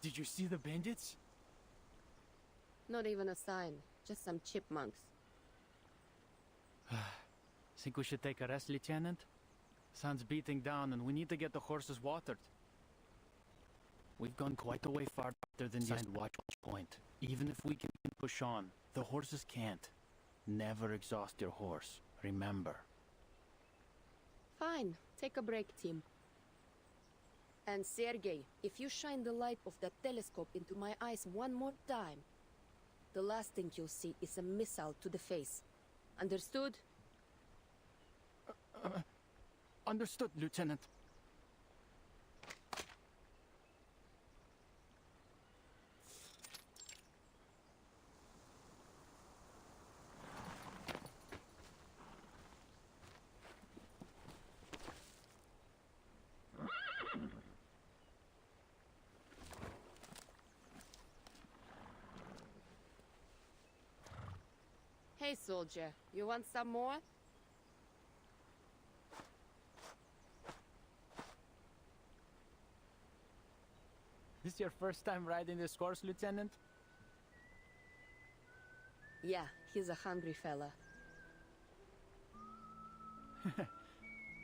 Did you see the bandits? Not even a sign, just some chipmunks. Think we should take a rest, Lieutenant? Sun's beating down and we need to get the horses watered. We've gone quite a way farther than the watch point. Even if we can push on, the horses can't. Never exhaust your horse, remember. Fine, take a break, team. And Sergei, if you shine the light of that telescope into my eyes one more time, the last thing you'll see is a missile to the face. Understood? Understood, Lieutenant. Hey, soldier, you want some more? This your first time riding this horse, Lieutenant? Yeah, he's a hungry fella.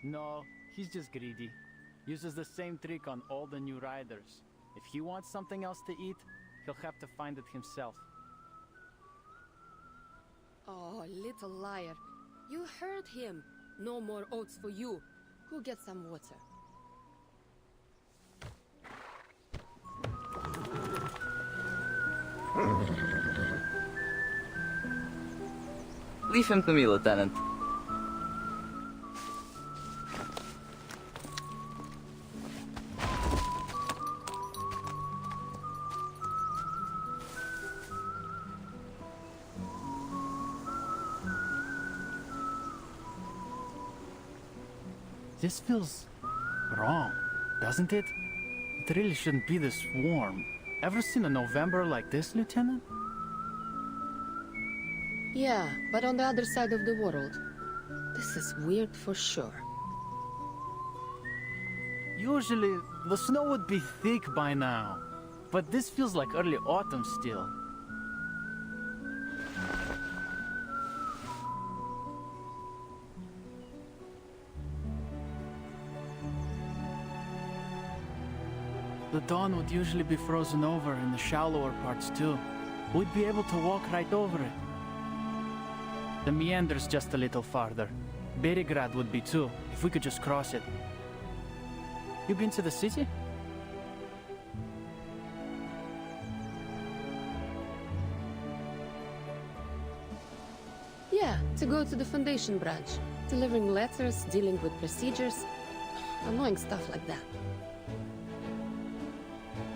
No, he's just greedy. Uses the same trick on all the new riders. If he wants something else to eat, he'll have to find it himself. Oh, little liar. You heard him. No more oats for you. Go get some water. Leave him to me, Lieutenant. This feels wrong, doesn't it? It really shouldn't be this warm. Ever seen a November like this, Lieutenant? Yeah, but on the other side of the world. This is weird for sure. Usually, the snow would be thick by now. But this feels like early autumn still. The dawn would usually be frozen over in the shallower parts too. We'd be able to walk right over it. The meander's just a little farther. Berigrad would be too, if we could just cross it. You been to the city? Yeah, to go to the Foundation branch. Delivering letters, dealing with procedures. Annoying stuff like that.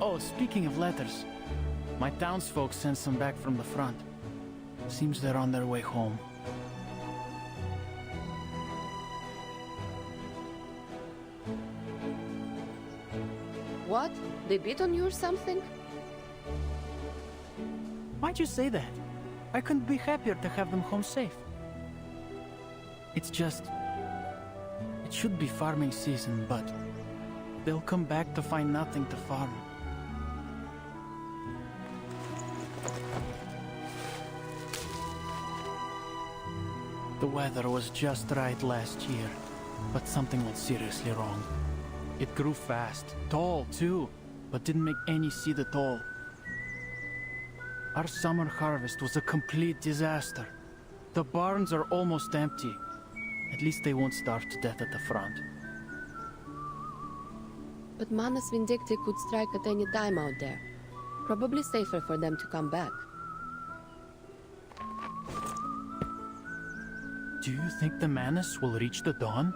Oh, speaking of letters, my townsfolk sent some back from the front. Seems they're on their way home. What? They beat on you or something? Why'd you say that? I couldn't be happier to have them home safe. It's just... it should be farming season, but... they'll come back to find nothing to farm. The weather was just right last year, but something went seriously wrong. It grew fast, tall too, but didn't make any seed at all. Our summer harvest was a complete disaster. The barns are almost empty. At least they won't starve to death at the front. But Manus Vindicti could strike at any time out there. Probably safer for them to come back. Do you think the Manus will reach the dawn?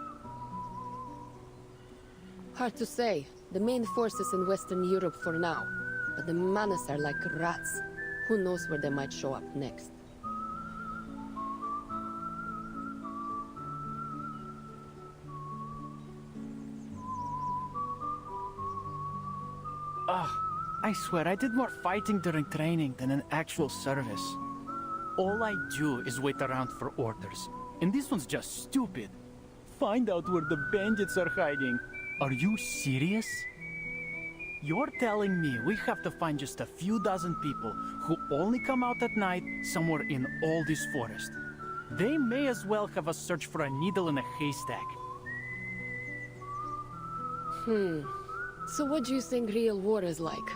Hard to say. The main force is in Western Europe for now. But the Manus are like rats. Who knows where they might show up next. I swear I did more fighting during training than in actual service. All I do is wait around for orders. And this one's just stupid. Find out where the bandits are hiding. Are you serious? You're telling me we have to find just a few dozen people who only come out at night somewhere in all this forest. They may as well have us search for a needle in a haystack. So what do you think real war is like?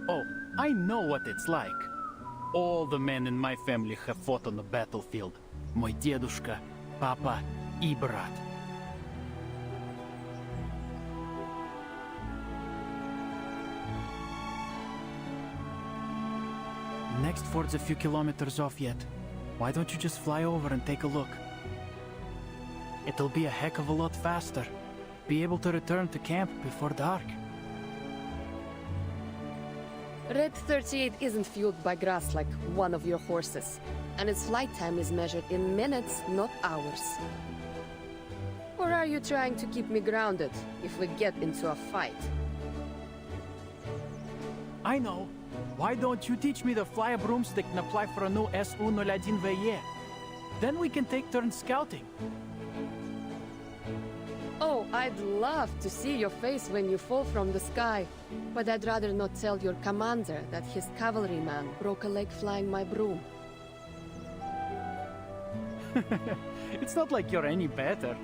Oh, I know what it's like. All the men in my family have fought on the battlefield. Мой дедушка, папа и брат. Next fort's a few kilometers off yet. Why don't you just fly over and take a look? It'll be a heck of a lot faster. Be able to return to camp before dark. Red 38 isn't fueled by grass like one of your horses, and its flight time is measured in minutes, not hours. Or are you trying to keep me grounded if we get into a fight? I know. Why don't you teach me to fly a broomstick and apply for a new SU-01VE? Then we can take turns scouting. Oh, I'd love to see your face when you fall from the sky. But I'd rather not tell your commander that his cavalryman broke a leg flying my broom. It's not like you're any better.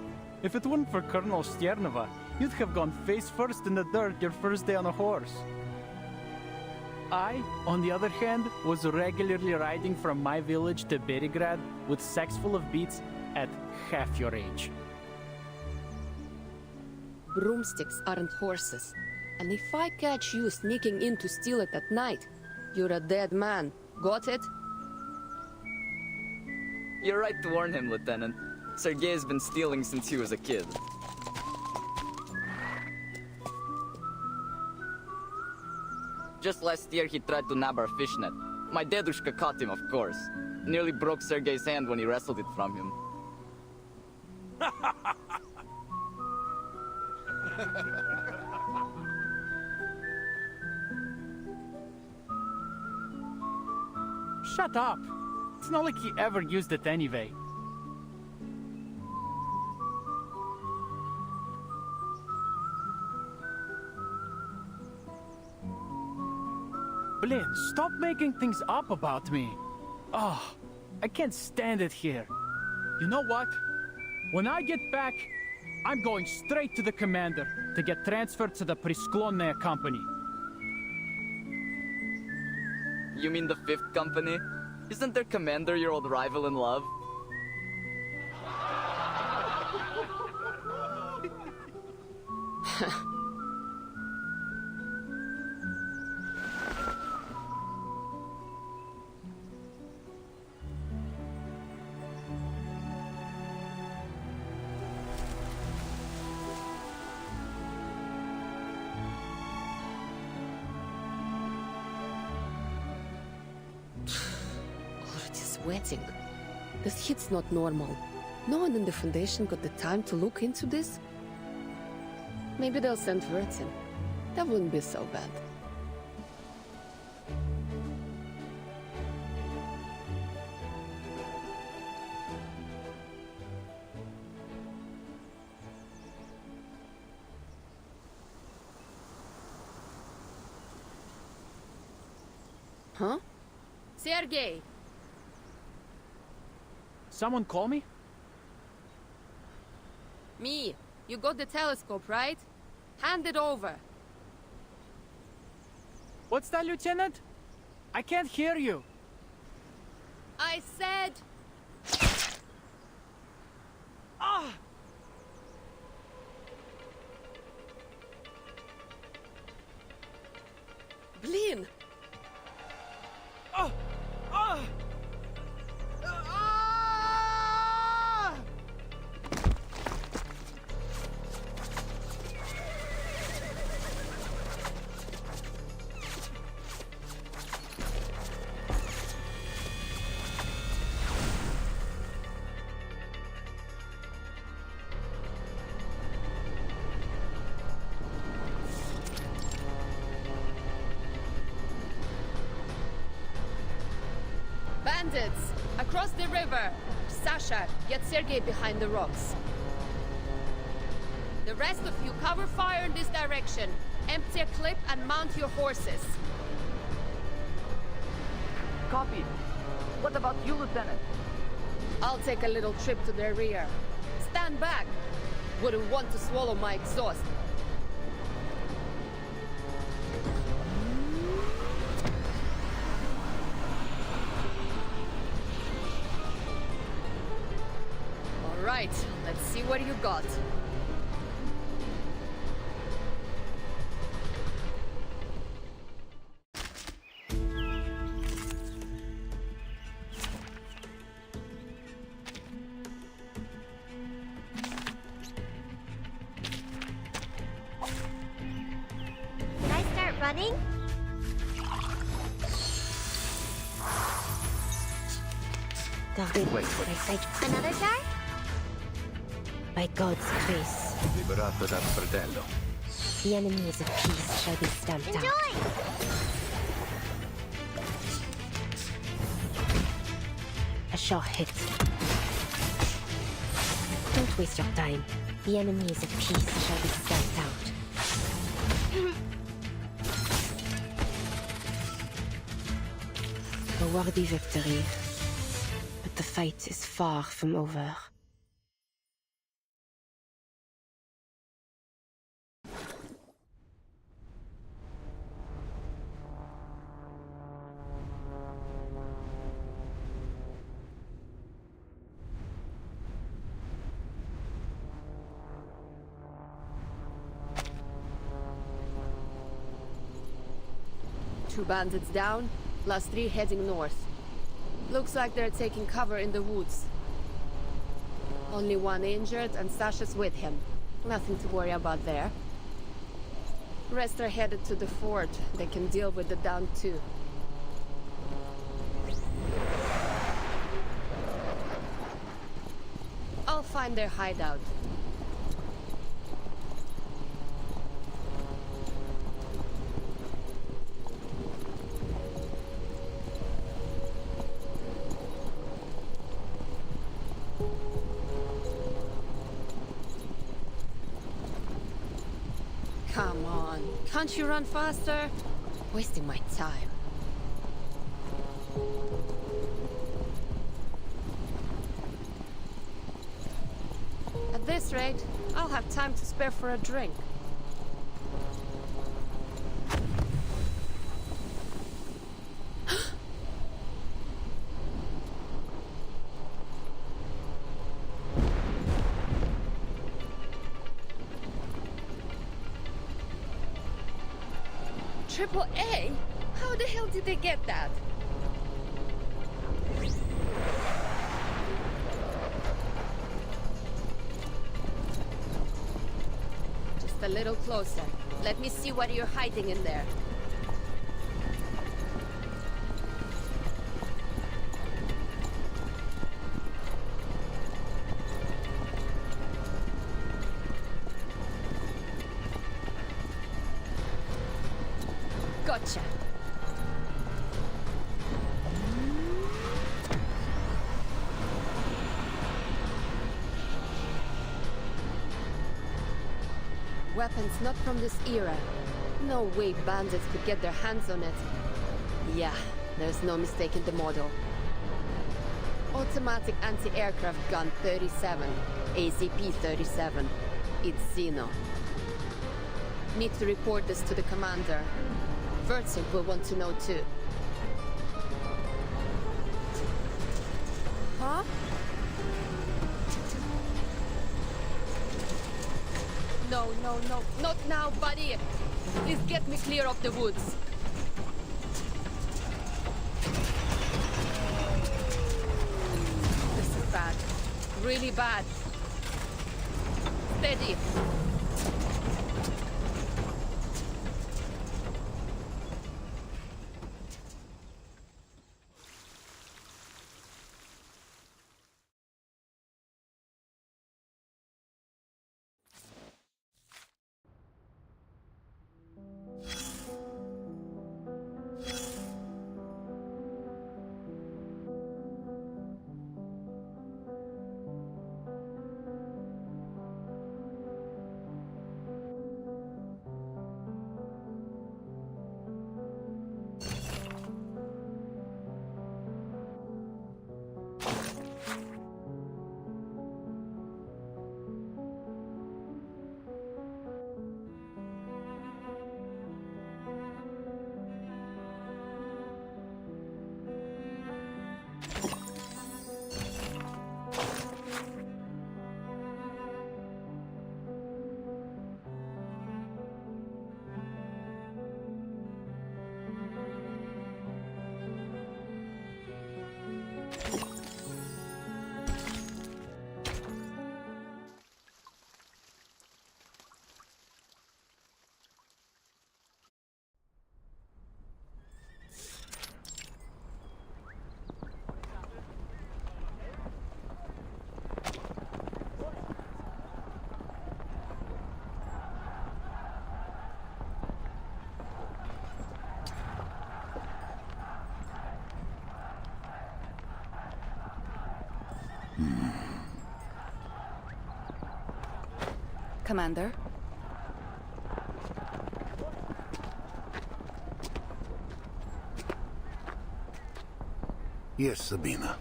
If it weren't for Colonel Sternova, you'd have gone face first in the dirt your first day on a horse. I, on the other hand, was regularly riding from my village to Berigrad with sacks full of beets at half your age. Broomsticks aren't horses. And if I catch you sneaking in to steal it at night, you're a dead man. Got it? You're right to warn him, Lieutenant. Sergei has been stealing since he was a kid. Just last year he tried to nab our fishnet. My dedushka caught him, of course. Nearly broke Sergei's hand when he wrestled it from him. Shut up! It's not like he ever used it anyway. Blin, stop making things up about me. Oh, I can't stand it here. You know what? When I get back, I'm going straight to the commander to get transferred to the Prisklonная company. You mean the 5th Company? Isn't their commander your old rival in love? Sweating. This heat's not normal. No one in the Foundation got the time to look into this? Maybe they'll send Vertin. That wouldn't be so bad. Huh? Sergei! Someone call me? Me. You got the telescope, right? Hand it over. What's that, Lieutenant? I can't hear you. I said... Ah! Blin! Ah! Ah! Bandits! Across the river! Sasha, get Sergei behind the rocks. The rest of you cover fire in this direction. Empty a clip and mount your horses. Copy. What about you, Lieutenant? I'll take a little trip to their rear. Stand back! Wouldn't want to swallow my exhaust. All right, let's see what you got. Can I start running? Wait. Another jar? By God's grace, Liberato dal fratello. the enemies of peace shall be stamped out. Enjoy! A shot hit. Don't waste your time. The enemies of peace shall be stamped out. A worthy victory. But the fight is far from over. Two bandits down, plus 3 heading north. Looks like they're taking cover in the woods. Only one injured and Sasha's with him. Nothing to worry about there. Rest are headed to the fort. They can deal with the down two. I'll find their hideout. Come on, can't you run faster? Wasting my time. At this rate, I'll have time to spare for a drink. Triple A? How the hell did they get that? Just a little closer. Let me see what you're hiding in there. Gotcha. Weapons not from this era. No way bandits could get their hands on it. Yeah, there's no mistaking the model. Automatic anti-aircraft gun 37, ACP 37. It's Xeno. Need to report this to the commander. Vertzig will want to know too. Huh? No, not now, buddy! Please get me clear of the woods. This is bad. Really bad. Steady. Commander? Yes, Sabina.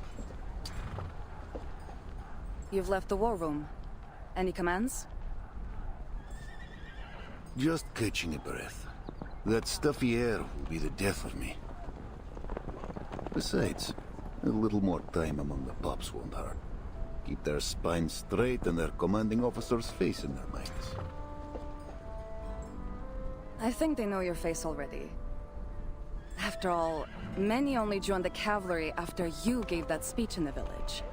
You've left the war room. Any commands? Just catching a breath. That stuffy air will be the death of me. Besides, a little more time among the pups won't hurt. Keep their spines straight and their commanding officer's face in their minds. I think they know your face already. After all, many only joined the cavalry after you gave that speech in the village.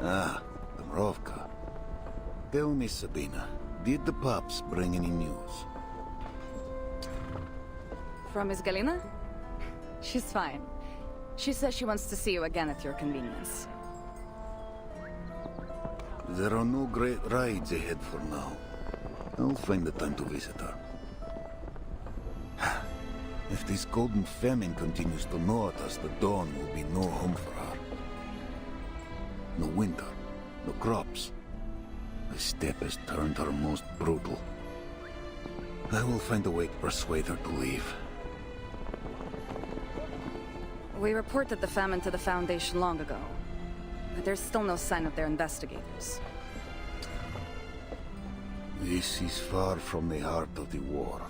Ah, the Mrovka. Tell me, Sabina, did the pups bring any news? From Miss Galina? She's fine. She says she wants to see you again at your convenience. There are no great rides ahead for now. I'll find the time to visit her. If this golden famine continues to gnaw at us, the dawn will be no home for her. No winter, no crops. The steppe has turned her most brutal. I will find a way to persuade her to leave. We reported the famine to the Foundation long ago, but there's still no sign of their investigators. This is far from the heart of the war.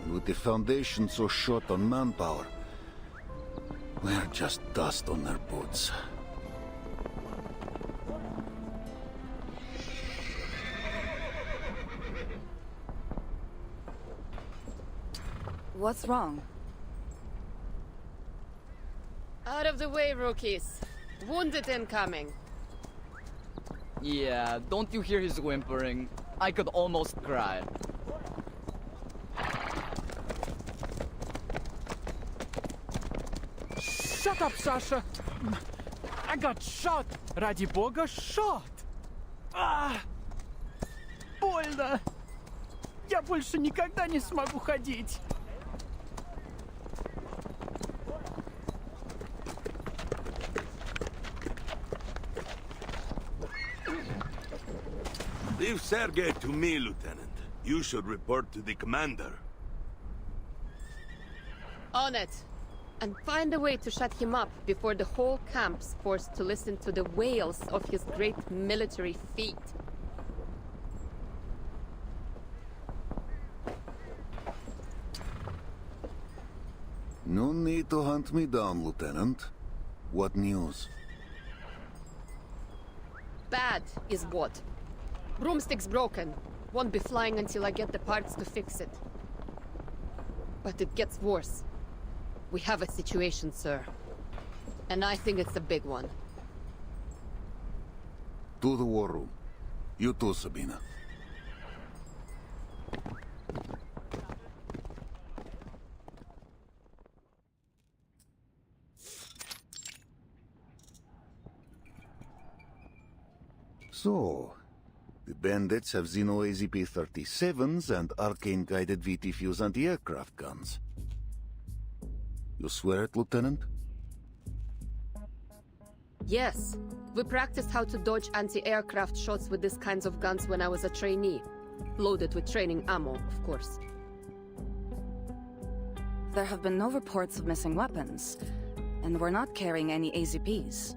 And with the Foundation so short on manpower, we're just dust on their boots. What's wrong? Out of the way, rookies. Wounded incoming. Yeah, don't you hear his whimpering? I could almost cry. Shut up, Sasha! I got shot! Ради бога, shot! А! Больно! Я больше никогда не смогу ходить! Leave Sergei to me, Lieutenant. You should report to the commander. On it. And find a way to shut him up before the whole camp's forced to listen to the wails of his great military feat. No need to hunt me down, Lieutenant. What news? Bad is what? Broomstick's broken. Won't be flying until I get the parts to fix it. But it gets worse. We have a situation, sir. And I think it's a big one. To the war room. You too, Sabina. So, the bandits have Xeno AZP-37s and arcane-guided VT-fuse anti-aircraft guns. You swear it, Lieutenant? Yes. We practiced how to dodge anti-aircraft shots with these kinds of guns when I was a trainee. Loaded with training ammo, of course. There have been no reports of missing weapons, and we're not carrying any AZPs.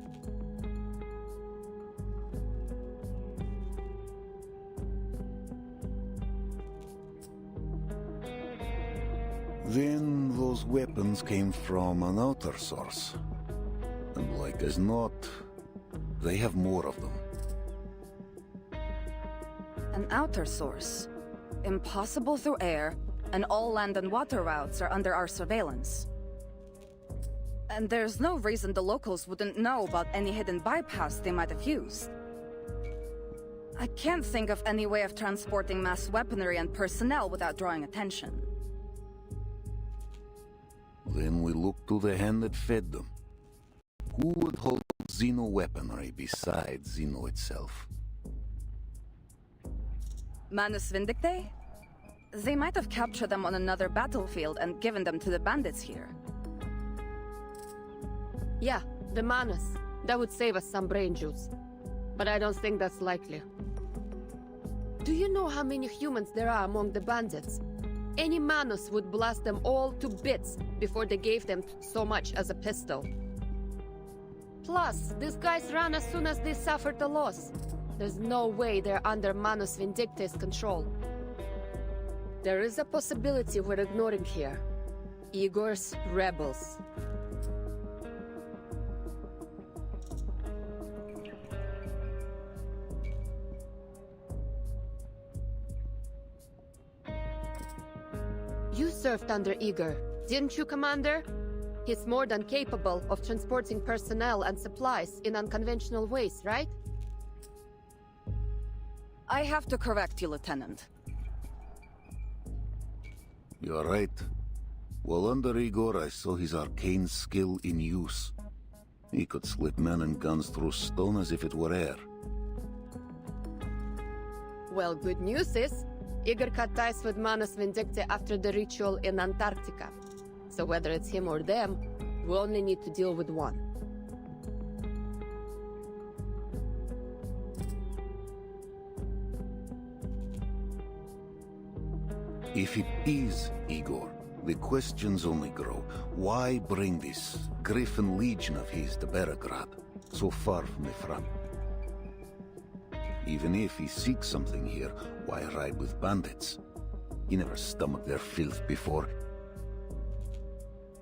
Then those weapons came from an outer source. And like as not, they have more of them. An outer source. Impossible through air, and all land and water routes are under our surveillance. And there's no reason the locals wouldn't know about any hidden bypass they might have used. I can't think of any way of transporting mass weaponry and personnel without drawing attention. Then we look to the hand that fed them. Who would hold Xeno weaponry besides Xeno itself? Manus Vindictae? They might have captured them on another battlefield and given them to the bandits here. Yeah, the Manus. That would save us some brain juice. But I don't think that's likely. Do you know how many humans there are among the bandits? Any Manus would blast them all to bits before they gave them so much as a pistol. Plus, these guys ran as soon as they suffered a loss. There's no way they're under Manus Vindictae's control. There is a possibility we're ignoring here. Igor's rebels. You served under Igor, didn't you, Commander? He's more than capable of transporting personnel and supplies in unconventional ways, right? I have to correct you, Lieutenant. You're right. While under Igor, I saw his arcane skill in use. He could slip men and guns through stone as if it were air. Well, good news is, Igor cut ties with Manus Vindictae after the ritual in Antarctica. So whether it's him or them, we only need to deal with one. If it is Igor, the questions only grow. Why bring this Griffin Legion of his to Beregrad, so far from the front? Even if he seeks something here, why ride with bandits? He never stomached their filth before.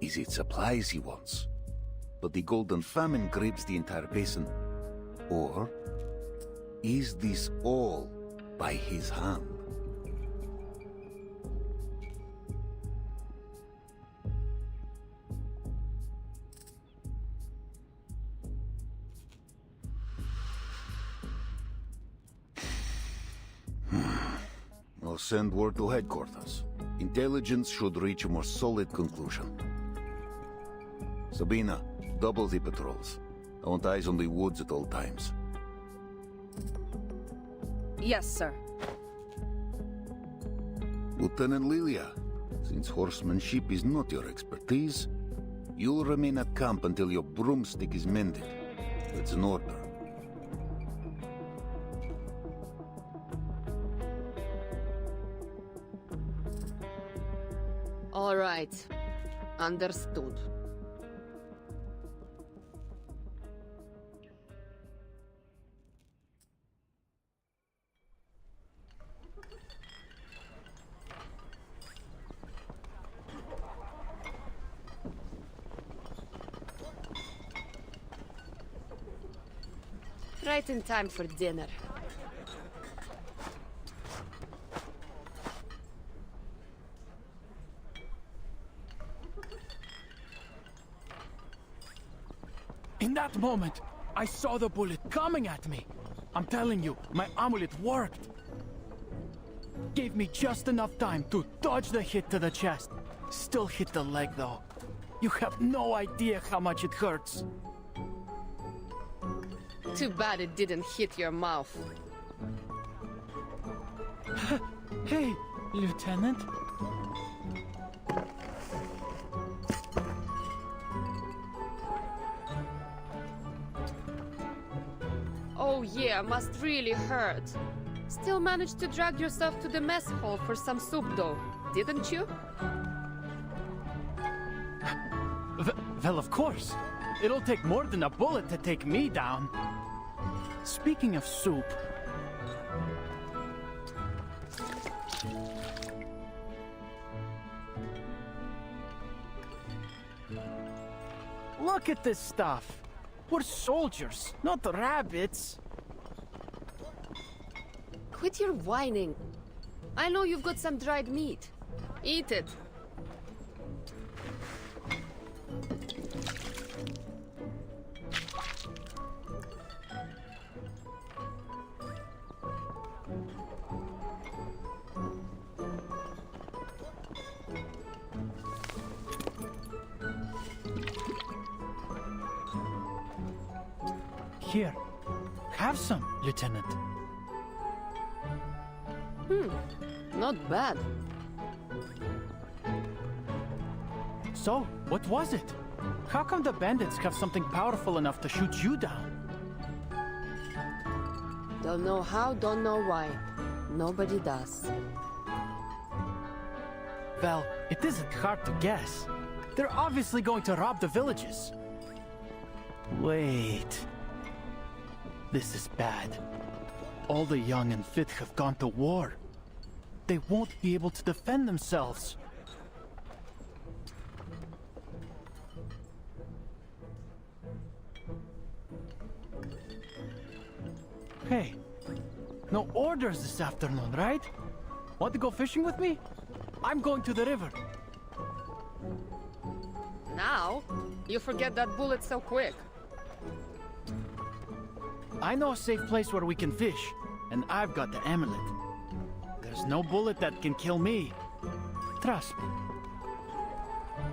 Is it supplies he wants? But the Golden Famine grips the entire basin. Or is this all by his hand? I'll send word to headquarters. Intelligence should reach a more solid conclusion. Sabina, double the patrols. I want eyes on the woods at all times. Yes, sir. Lieutenant Lilia, since horsemanship is not your expertise, you'll remain at camp until your broomstick is mended. That's an order. All right. Understood. Right in time for dinner. In that moment, I saw the bullet coming at me. I'm telling you, my amulet worked. Gave me just enough time to dodge the hit to the chest. Still hit the leg though. You have no idea how much it hurts. Too bad it didn't hit your mouth. Hey, Lieutenant. Oh yeah, must really hurt. Still managed to drag yourself to the mess hall for some soup though, didn't you? Well, of course. It'll take more than a bullet to take me down. Speaking of soup... Look at this stuff. We're soldiers, not rabbits. Quit your whining. I know you've got some dried meat. Eat it. Here. Have some, Lieutenant. Not bad. So, what was it? How come the bandits have something powerful enough to shoot you down? Don't know how, don't know why. Nobody does. Well, it isn't hard to guess. They're obviously going to rob the villages. Wait. This is bad. All the young and fit have gone to war. They won't be able to defend themselves. Hey, no orders this afternoon, right? Want to go fishing with me? I'm going to the river. Now? You forget that bullet so quick. I know a safe place where we can fish, and I've got the amulet. There's no bullet that can kill me. Trust me.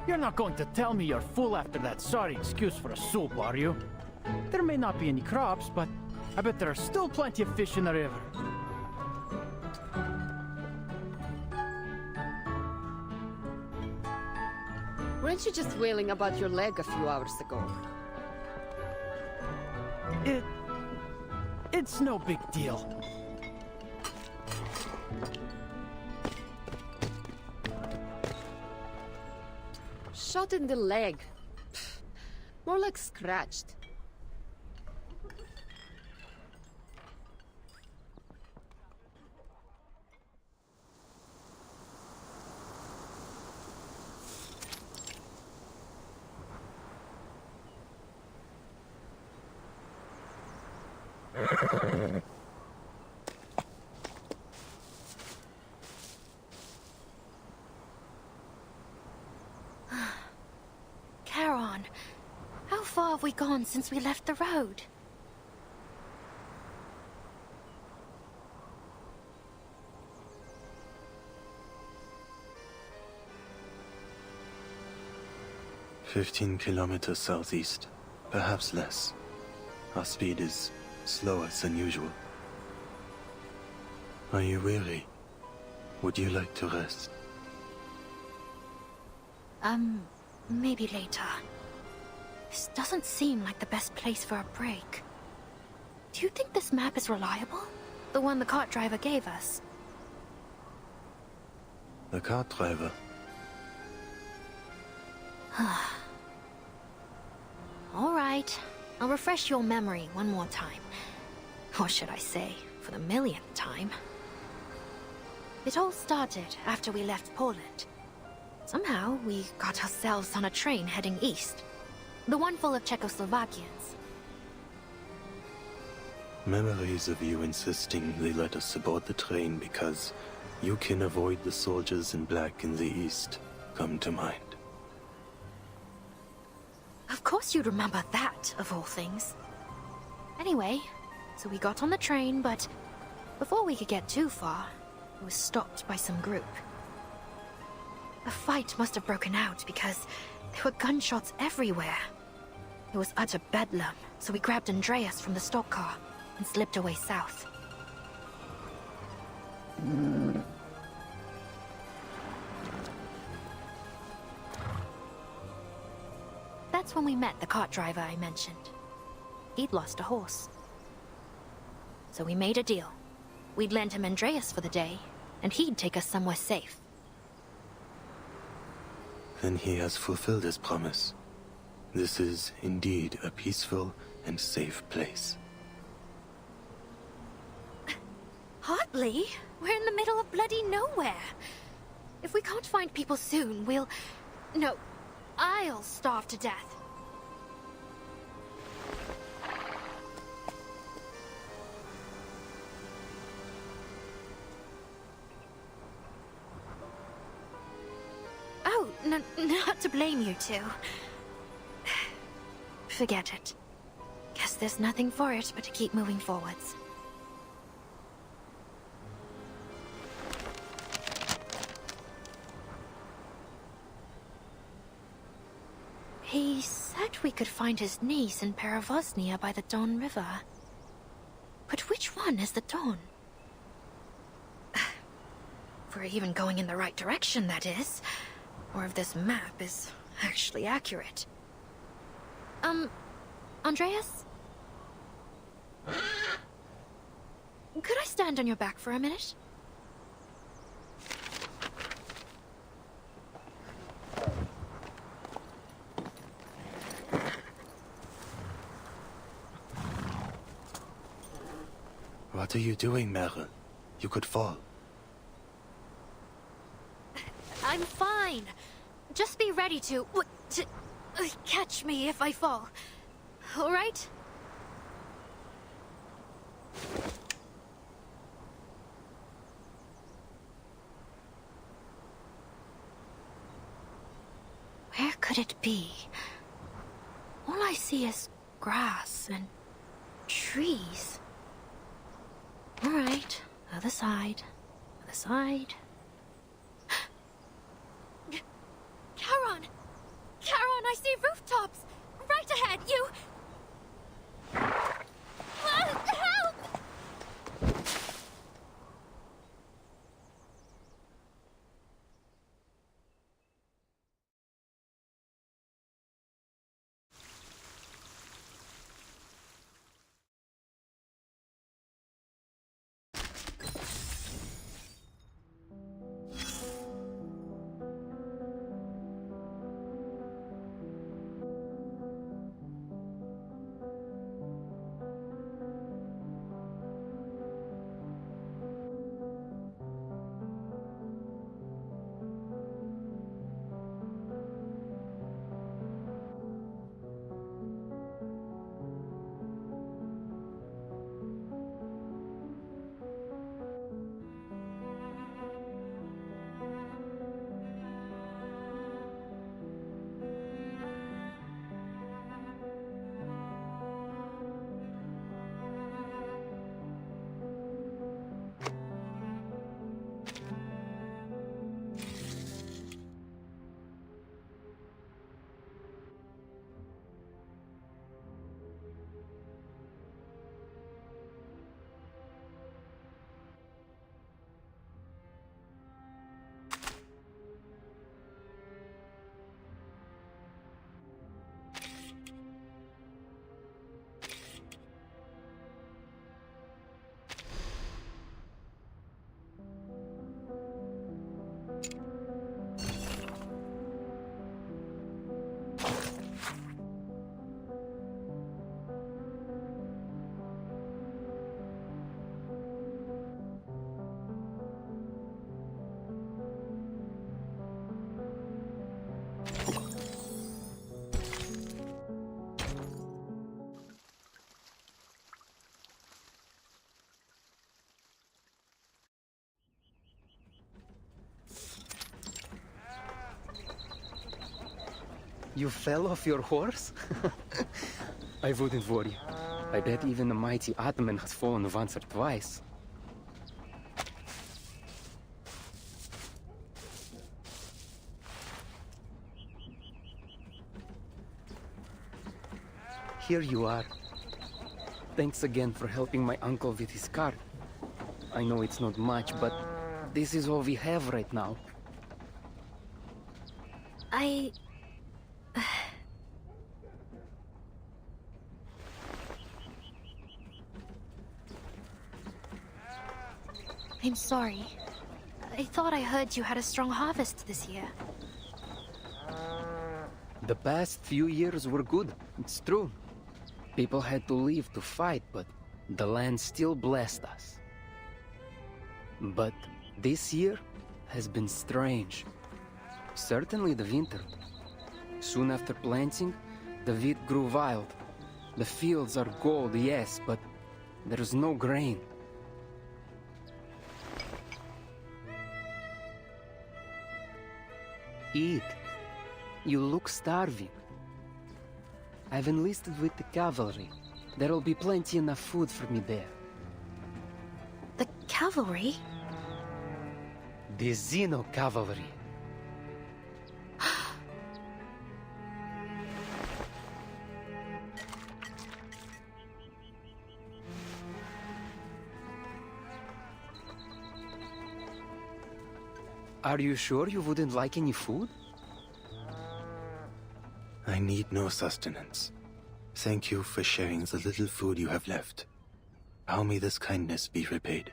You're not going to tell me you're full after that sorry excuse for a soup, are you? There may not be any crops, but I bet there are still plenty of fish in the river. Weren't you just wailing about your leg a few hours ago? It's no big deal. Shot in the leg. Pfft, more like scratched. Charon, how far have we gone since we left the road? "15 kilometers southeast, perhaps less. Our speed is slower than usual. Are you weary? Would you like to rest?" Maybe later. This doesn't seem like the best place for a break. Do you think this map is reliable? The one the cart driver gave us? The cart driver. All right. I'll refresh your memory one more time. Or should I say, for the millionth time. It all started after we left Poland. Somehow, we got ourselves on a train heading east. The one full of Czechoslovakians. Memories of you insisting they let us aboard the train because you can avoid the soldiers in black in the east come to mind. Of course you'd remember that, of all things. Anyway, so we got on the train, but before we could get too far, it was stopped by some group. A fight must have broken out because there were gunshots everywhere. It was utter bedlam, so we grabbed Andreas from the stock car and slipped away south. That's when we met the cart driver I mentioned. He'd lost a horse. So we made a deal. We'd lend him Andreas for the day, and he'd take us somewhere safe. Then he has fulfilled his promise. This is indeed a peaceful and safe place. Hardly. We're in the middle of bloody nowhere. If we can't find people soon, I'll starve to death. Oh, not to blame you two. Forget it. Guess there's nothing for it but to keep moving forwards. He said we could find his niece in Peravosnia by the Don River. But which one is the Don? If we're even going in the right direction, that is. Or if this map is actually accurate. Andreas? Could I stand on your back for a minute? What are you doing, Meryl? You could fall. I'm fine. Just be ready to catch me if I fall. All right? Where could it be? All I see is grass and trees. All right, other side, other side. Charon! Charon, I see rooftops! Right ahead, you... Help! You fell off your horse? I wouldn't worry. I bet even the mighty Atman has fallen once or twice. Here you are. Thanks again for helping my uncle with his car. I know it's not much, but this is all we have right now. I'm sorry. I thought I heard you had a strong harvest this year. The past few years were good, it's true. People had to leave to fight, but the land still blessed us. But this year has been strange. Certainly the winter. Soon after planting, the wheat grew wild. The fields are gold, yes, but there's no grain. Eat. You look starving. I've enlisted with the cavalry. There'll be plenty enough food for me there. The cavalry? The Xeno cavalry. Are you sure you wouldn't like any food? I need no sustenance. Thank you for sharing the little food you have left. How may this kindness be repaid?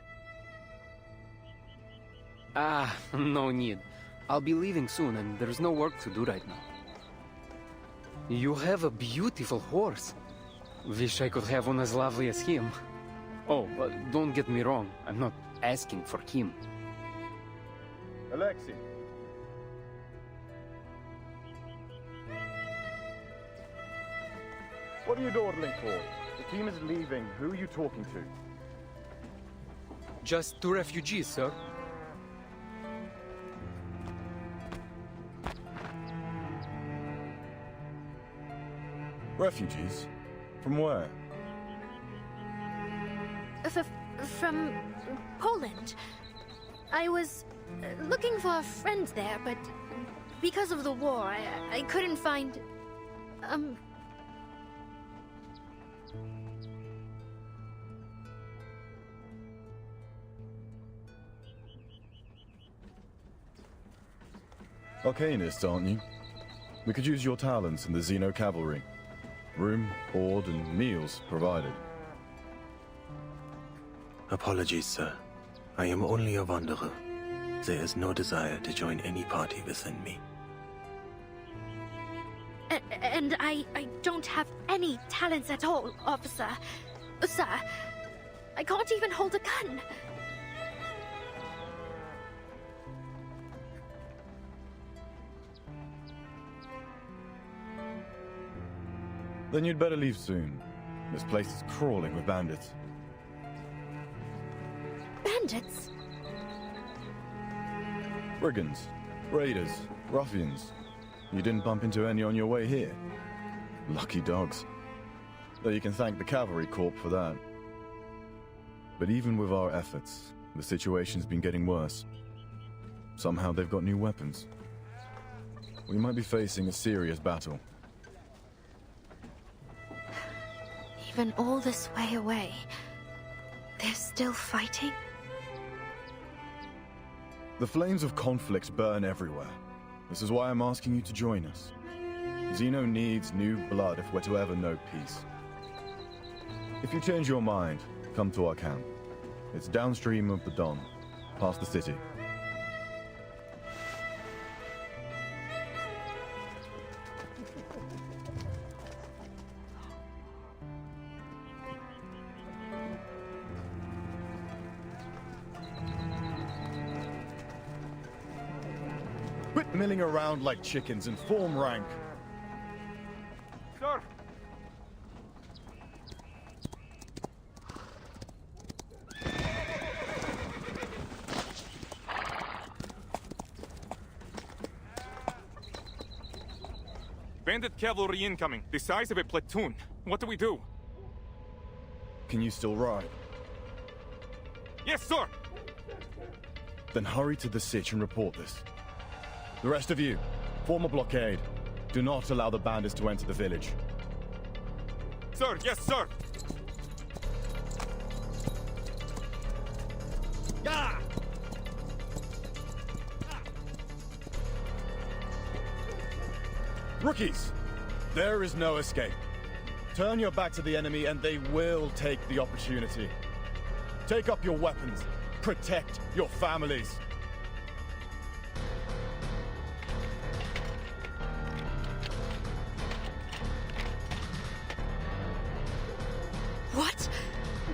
Ah, no need. I'll be leaving soon and there's no work to do right now. You have a beautiful horse. Wish I could have one as lovely as him. Oh, but don't get me wrong. I'm not asking for him. Alexei. What are you dawdling for? The team is leaving. Who are you talking to? Just 2 refugees, sir. Refugees? From where? From Poland. I was looking for a friend there, but because of the war, I couldn't find... Arcanists, aren't you? We could use your talents in the Xeno cavalry. Room, board, and meals provided. Apologies, sir. I am only a wanderer. There is no desire to join any party within me. And I don't have any talents at all, officer. Sir, I can't even hold a gun. Then you'd better leave soon. This place is crawling with bandits. Bandits? Brigands, raiders, ruffians. You didn't bump into any on your way here. Lucky dogs. Though you can thank the cavalry corps for that. But even with our efforts, the situation's been getting worse. Somehow they've got new weapons. We might be facing a serious battle. Even all this way away, they're still fighting? The flames of conflict burn everywhere. This is why I'm asking you to join us. Xeno needs new blood if we're to ever know peace. If you change your mind, come to our camp. It's downstream of the Don, past the city. Quit milling around like chickens and form rank. Sir! Bandit cavalry incoming, the size of a platoon. What do we do? Can you still ride? Yes, sir! Then hurry to the sitch and report this. The rest of you, form a blockade. Do not allow the bandits to enter the village. Sir, yes, sir! Yeah! Rookies, there is no escape. Turn your back to the enemy and they will take the opportunity. Take up your weapons. Protect your families. What?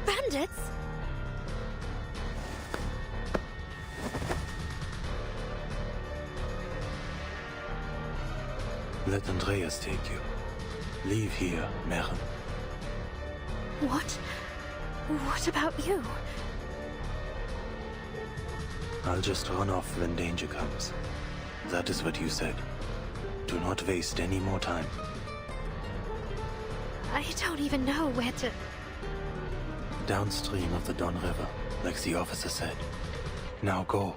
Bandits? Let Andreas take you. Leave here, Meren. What? What about you? I'll just run off when danger comes. That is what you said. Do not waste any more time. I don't even know where to... Downstream of the Don River, like the officer said. Now go.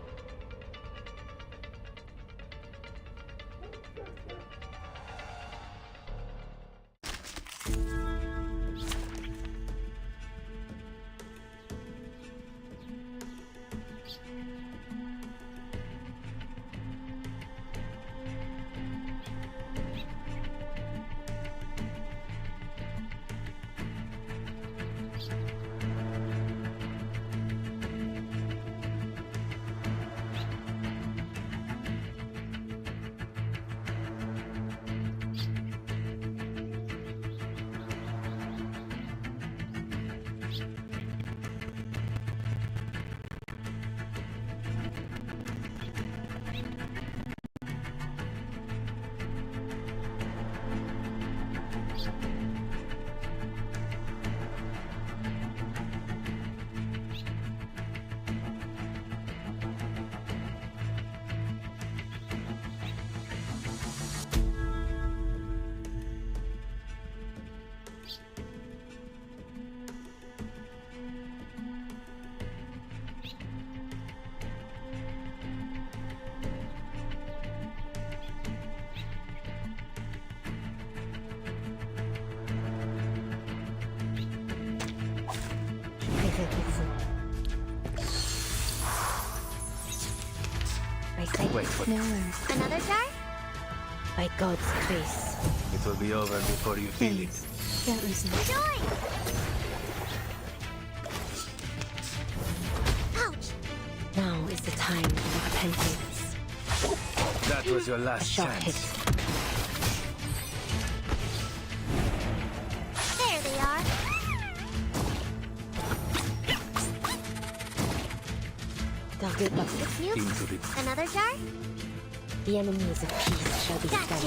wait for No worries. Another jar? By God's grace. it. Will be over before you feel it. Don't listen. Joy! Ouch! Now is the time for repentance. That was your last Shot chance. hit. There they are. They'll get up. Into the... Another jar? The enemies of peace shall be stamped out.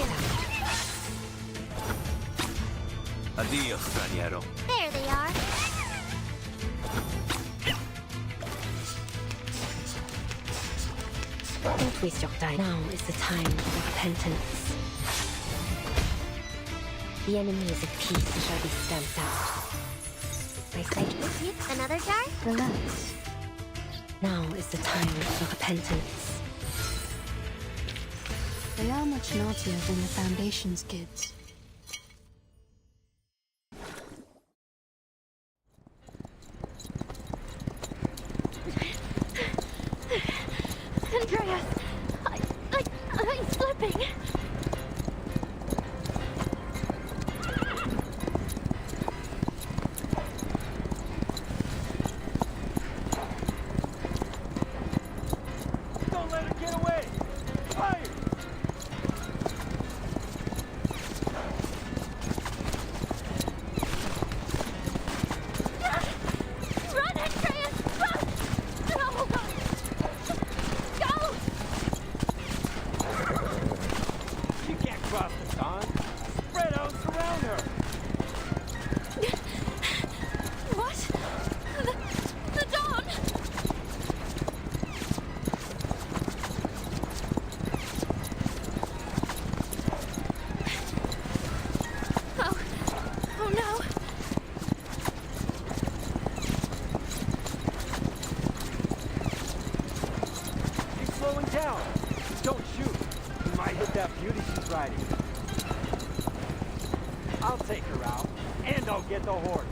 Addio, straniero. There they are. Don't waste your time. Now is the time for repentance. The enemies of peace shall be stamped out. I say, another jar? Relax. Now is the time for repentance. They are much naughtier than the Foundation's kids. Andreas! I'm slipping! Don't let her get away! Fire! Run, Andreas! Run! Oh, God! Go! She can't cross the Dawn. Spread out, surround her! What? The Dawn! Oh. Oh no. She's slowing down. Don't shoot. You might hit that beauty she's riding. I'll take her out, and I'll get the horse.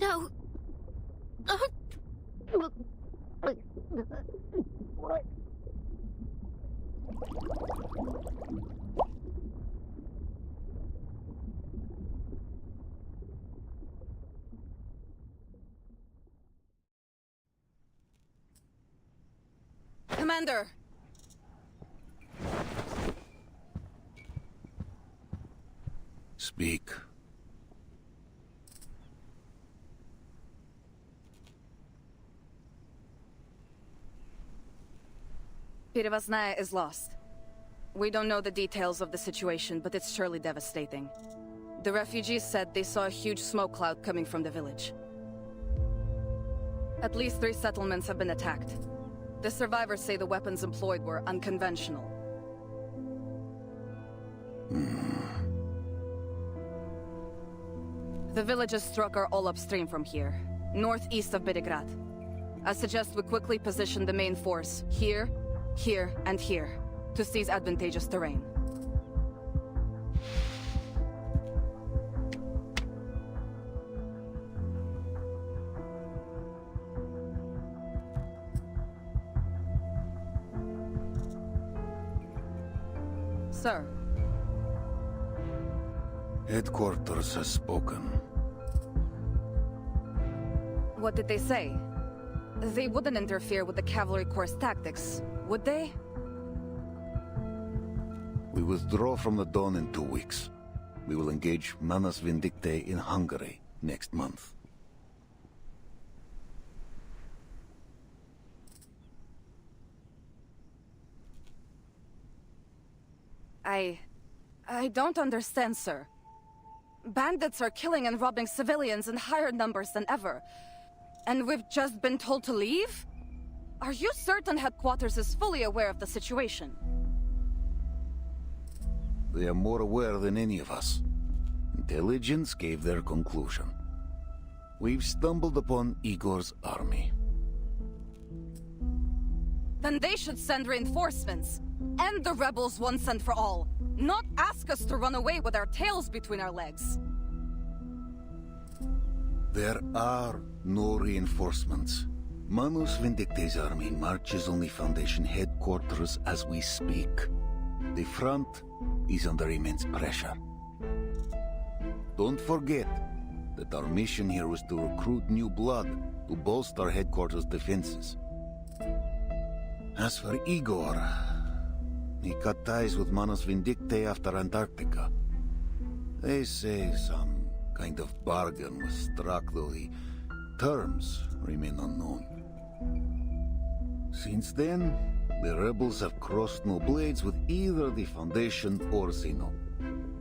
No. What? Commander! Speak. Pirivasnaya is lost. We don't know the details of the situation, but it's surely devastating. The refugees said they saw a huge smoke cloud coming from the village. At least 3 settlements have been attacked. The survivors say the weapons employed were unconventional. The villages struck are all upstream from here, northeast of Bedigrad. I suggest we quickly position the main force here, here, and here, to seize advantageous terrain. Sir. Headquarters has spoken. What did they say? They wouldn't interfere with the Cavalry Corps' tactics, would they? We withdraw from the Dawn in 2 weeks. We will engage Manus Vindictae in Hungary next month. I don't understand, sir. Bandits are killing and robbing civilians in higher numbers than ever. And we've just been told to leave? Are you certain headquarters is fully aware of the situation? They are more aware than any of us. Intelligence gave their conclusion. We've stumbled upon Igor's army. Then they should send reinforcements. End the rebels once and for all. Not ask us to run away with our tails between our legs. There are no reinforcements. Manus Vindicte's army marches on the Foundation headquarters as we speak. The front is under immense pressure. Don't forget that our mission here was to recruit new blood to bolster headquarters' defenses. As for Igor, he cut ties with Manus Vindicte after Antarctica. They say some kind of bargain was struck, though the terms remain unknown. Since then, the rebels have crossed no blades with either the Foundation or Zeno.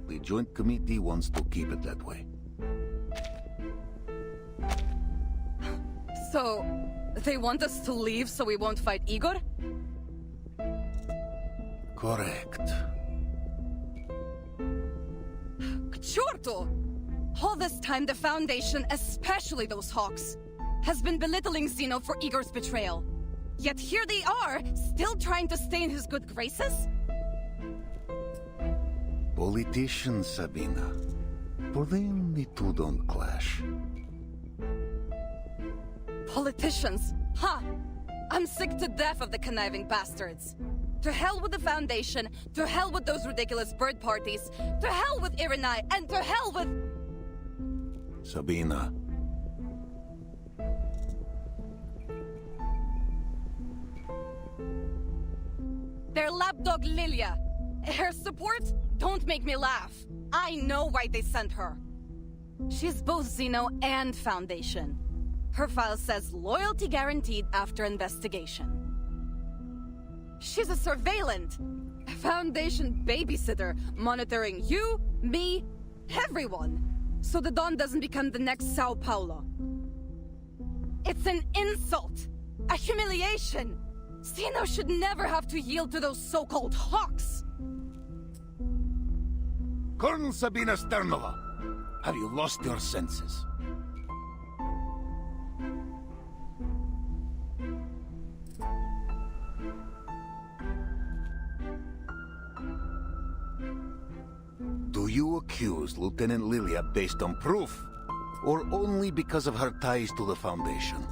The Joint Committee wants to keep it that way. So, they want us to leave so we won't fight Igor? Correct. Ciorto! All this time the Foundation, especially those hawks, has been belittling Zeno for Igor's betrayal. Yet here they are, still trying to stay in his good graces? Politicians, Sabina. For them, the two don't clash. Politicians? Ha! I'm sick to death of the conniving bastards. To hell with the Foundation, to hell with those ridiculous bird parties, to hell with Irenai, and to hell with... Sabina. Their lapdog Lilia. Her support? Don't make me laugh. I know why they sent her. She's both Zeno and Foundation. Her file says loyalty guaranteed after investigation. She's a surveillant, a Foundation babysitter, monitoring you, me, everyone, so the Dawn doesn't become the next Sao Paulo. It's an insult, a humiliation. Zeno should never have to yield to those so-called hawks. Colonel Sabina Sternova, have you lost your senses? Do you accuse Lieutenant Lilia based on proof, or only because of her ties to the Foundation?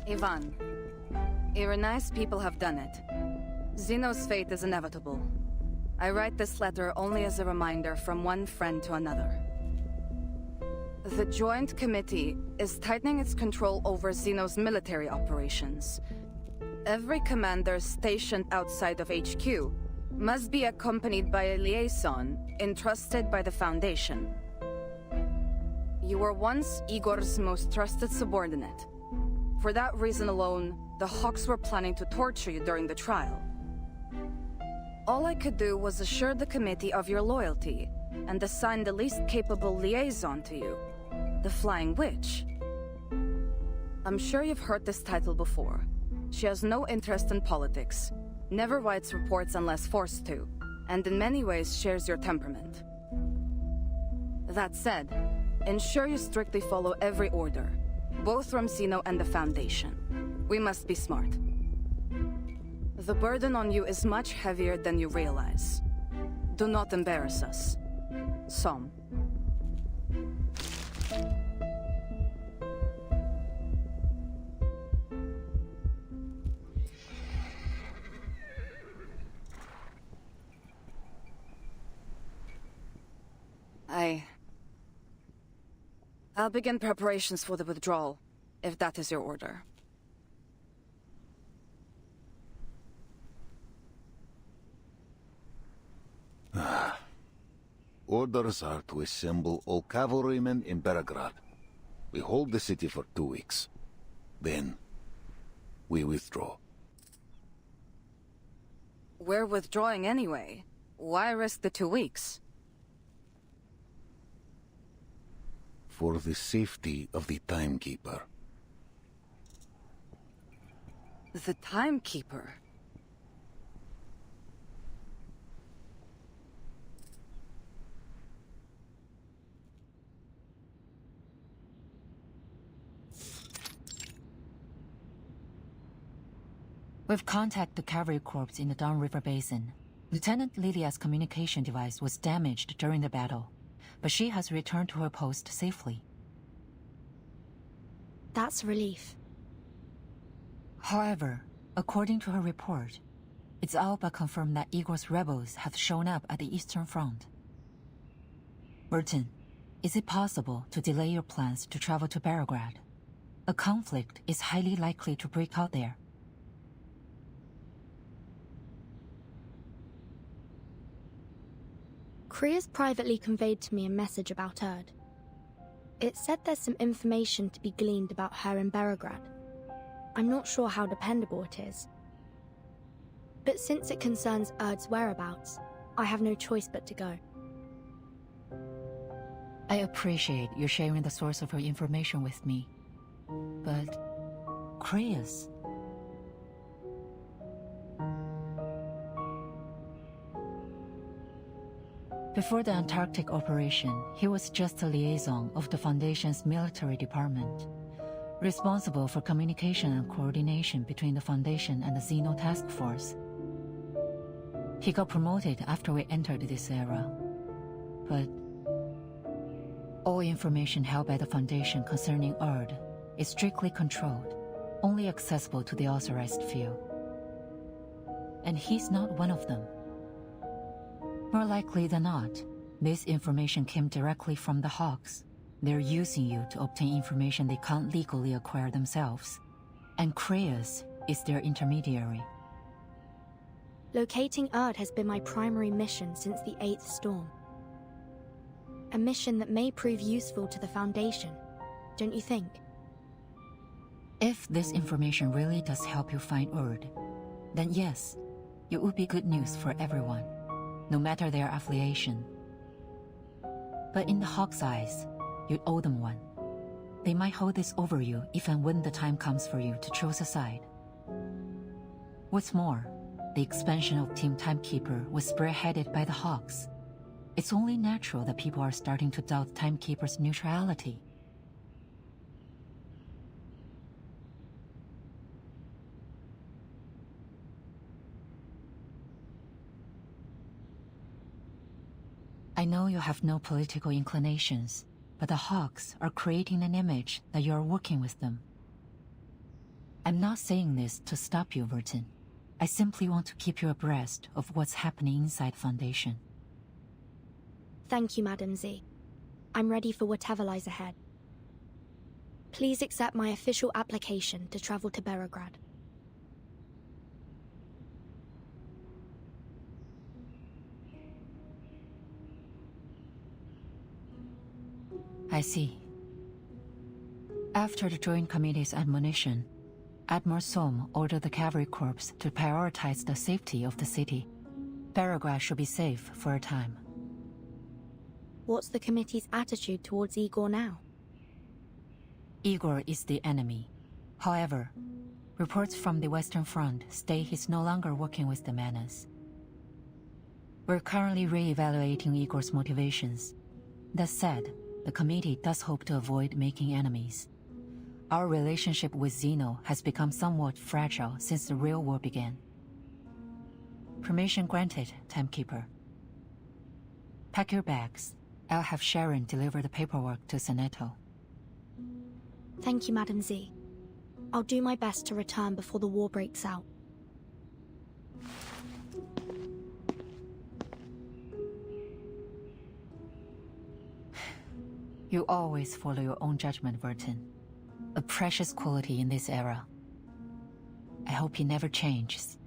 Ivan, Irenai's people have done it. Zeno's fate is inevitable. I write this letter only as a reminder from one friend to another. The Joint Committee is tightening its control over Zeno's military operations. Every commander stationed outside of HQ must be accompanied by a liaison entrusted by the Foundation. You were once Igor's most trusted subordinate. For that reason alone, the Hawks were planning to torture you during the trial. All I could do was assure the committee of your loyalty, and assign the least capable liaison to you, the Flying Witch. I'm sure you've heard this title before. She has no interest in politics, never writes reports unless forced to, and in many ways shares your temperament. That said, ensure you strictly follow every order, both from Zeno and the Foundation. We must be smart. The burden on you is much heavier than you realize. Do not embarrass us. Som. I'll begin preparations for the withdrawal, if that is your order. Orders are to assemble all cavalrymen in Belgrade. We hold the city for 2 weeks. Then, we withdraw. We're withdrawing anyway. Why risk the 2 weeks? For the safety of the timekeeper. The timekeeper? We've contacted the cavalry corps in the Downriver Basin. Lieutenant Lilia's communication device was damaged during the battle, but she has returned to her post safely. That's a relief. However, according to her report, it's all but confirmed that Igor's rebels have shown up at the Eastern Front. Burton, is it possible to delay your plans to travel to Belgrade? A conflict is highly likely to break out there. Kriya's privately conveyed to me a message about Erd. It said there's some information to be gleaned about her in Belgrade. I'm not sure how dependable it is. But since it concerns Erd's whereabouts, I have no choice but to go. I appreciate you sharing the source of your information with me. But... Kriya's... Before the Antarctic operation, he was just a liaison of the Foundation's military department, responsible for communication and coordination between the Foundation and the Xeno Task Force. He got promoted after we entered this era, but all information held by the Foundation concerning Erd is strictly controlled, only accessible to the authorized few. And he's not one of them. More likely than not, this information came directly from the Hawks. They're using you to obtain information they can't legally acquire themselves. And Kriya's is their intermediary. Locating Erd has been my primary mission since the 8th storm. A mission that may prove useful to the Foundation, don't you think? If this information really does help you find Erd, then yes, it would be good news for everyone, no matter their affiliation. But in the Hawks' eyes, you owe them one. They might hold this over you if and when the time comes for you to choose a side. What's more, the expansion of Team Timekeeper was spearheaded by the Hawks. It's only natural that people are starting to doubt Timekeeper's neutrality. I know you have no political inclinations, but the Hawks are creating an image that you are working with them. I'm not saying this to stop you, Burton. I simply want to keep you abreast of what's happening inside Foundation. Thank you, Madam Z. I'm ready for whatever lies ahead. Please accept my official application to travel to Belgrade. I see. After the Joint Committee's admonition, Admiral Sohm ordered the Cavalry Corps to prioritize the safety of the city. Belgrade should be safe for a time. What's the committee's attitude towards Igor now? Igor is the enemy. However, reports from the Western Front state he's no longer working with the Menace. We're currently re-evaluating Igor's motivations. That said, the committee does hope to avoid making enemies. Our relationship with Xeno has become somewhat fragile since the real war began. Permission granted, Timekeeper. Pack your bags. I'll have Sharon deliver the paperwork to Seneto. Thank you, Madam Z. I'll do my best to return before the war breaks out. You always follow your own judgment, Burton. A precious quality in this era. I hope he never changes.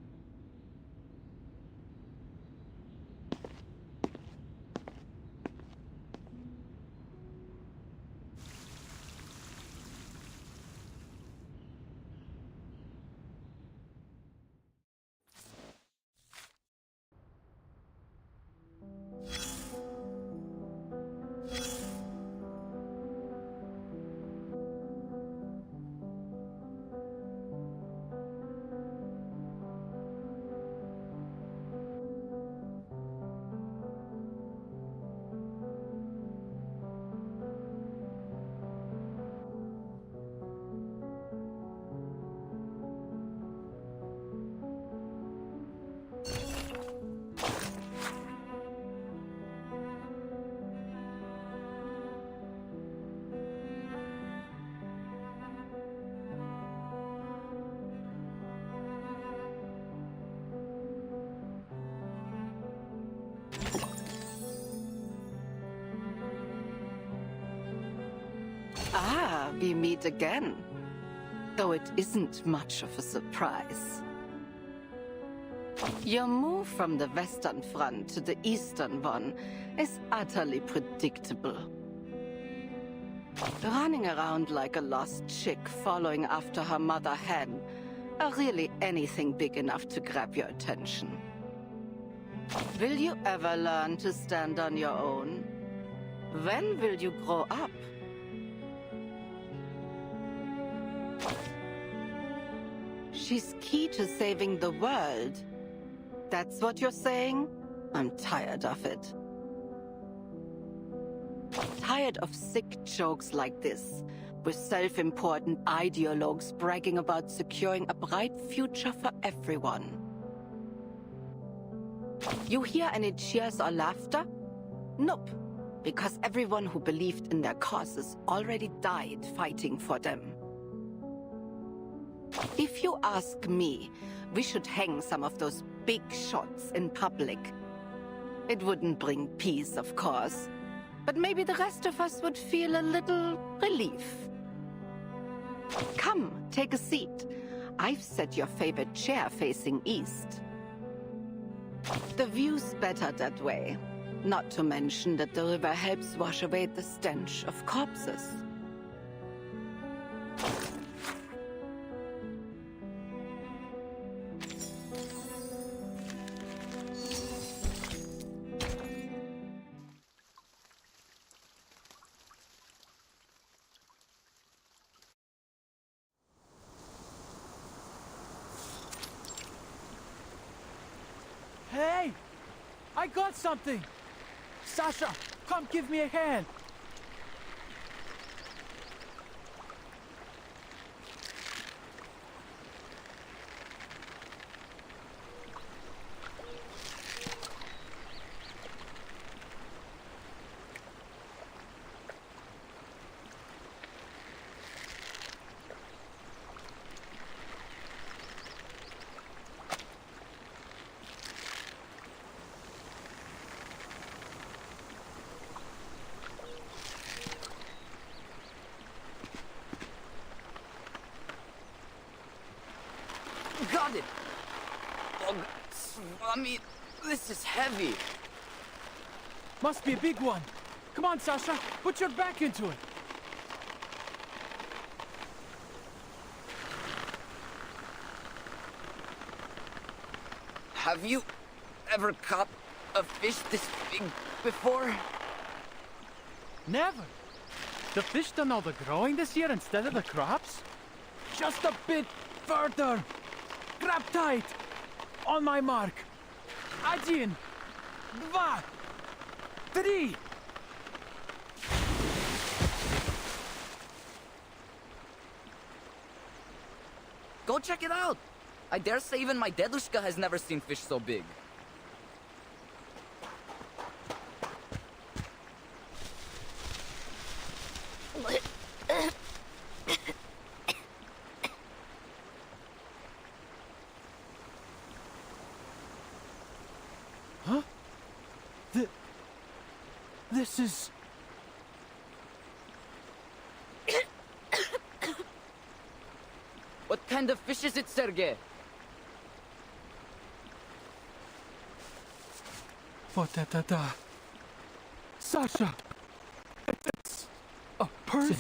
Ah, we meet again. Though it isn't much of a surprise. Your move from the Western Front to the Eastern one is utterly predictable. Running around like a lost chick following after her mother hen, or really anything big enough to grab your attention. Will you ever learn to stand on your own? When will you grow up? She's key to saving the world. That's what you're saying? I'm tired of it. Tired of sick jokes like this, with self-important ideologues bragging about securing a bright future for everyone. You hear any cheers or laughter? Nope, because everyone who believed in their causes already died fighting for them. If you ask me, we should hang some of those big shots in public. It wouldn't bring peace, of course, but maybe the rest of us would feel a little relief. Come, take a seat. I've set your favorite chair facing east. The view's better that way. Not to mention that the river helps wash away the stench of corpses. Hey! I got something! Sasha, come give me a hand! Got it! Oh, Swami, this is heavy. Must be a big one. Come on, Sasha, put your back into it. Have you ever caught a fish this big before? Never. The fish done all the growing this year instead of the crops? Just a bit further. Grab tight. On my mark. 1, 2, 3. Go check it out. I dare say even my dedushka has never seen fish so big. Huh? This is... What kind of fish is it, Sergei? What da. Sasha! It's a person.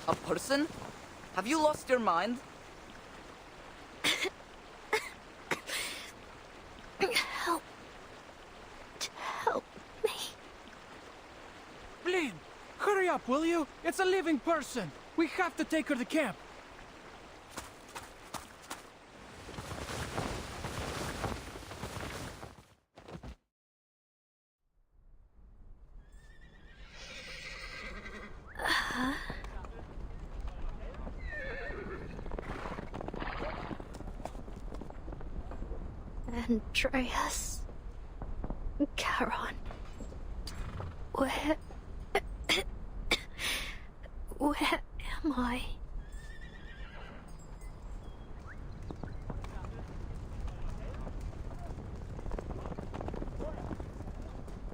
A person? Have you lost your mind? Help me. Blin, hurry up, will you? It's a living person. We have to take her to camp. Andreas. Charon. Where am I?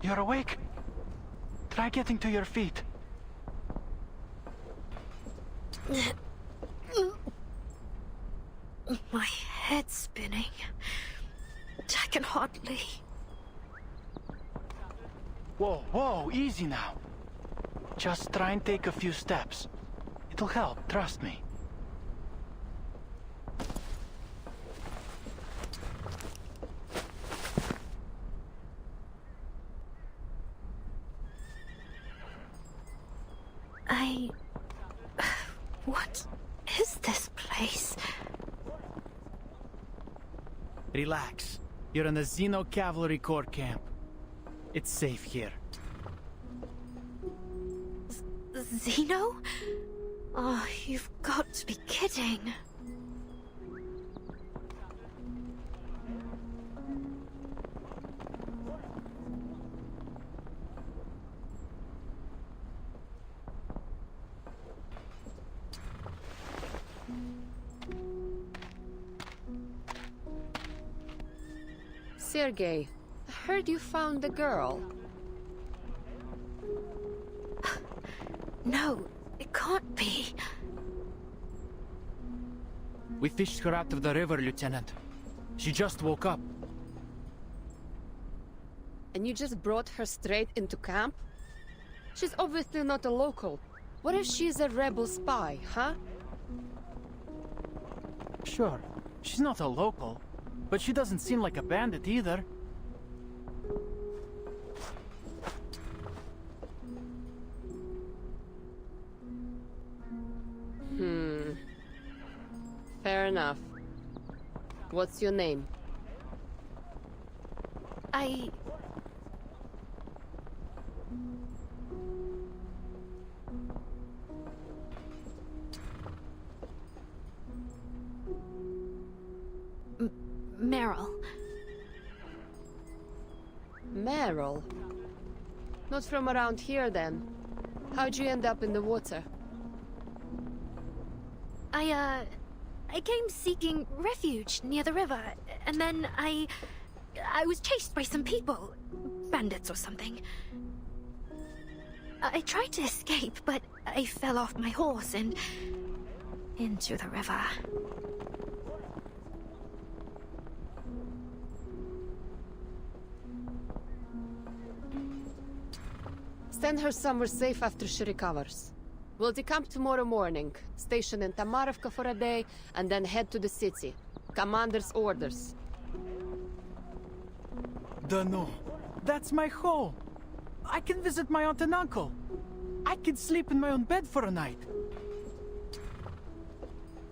You're awake? Try getting to your feet. My head's spinning. I can hardly... Whoa, whoa, easy now. Just try and take a few steps. It'll help, trust me. What is this place? Relax. You're in the Xeno Cavalry Corps camp. It's safe here. Xeno? Oh, you've got to be kidding. Sergei, I heard you found the girl. No, it can't be. We fished her out of the river, Lieutenant. She just woke up. And you just brought her straight into camp? She's obviously not a local. What if she's a rebel spy, huh? Sure, she's not a local, but she doesn't seem like a bandit either. Fair enough. What's your name? Meryl. Meryl? Not from around here, then. How'd you end up in the water? I came seeking refuge near the river, and then I was chased by some people. Bandits or something. I tried to escape, but I fell off my horse and... into the river. Send her somewhere safe after she recovers. We'll decamp tomorrow morning, station in Tamarovka for a day, and then head to the city. Commander's orders. Dunno. That's my home. I can visit my aunt and uncle. I can sleep in my own bed for a night.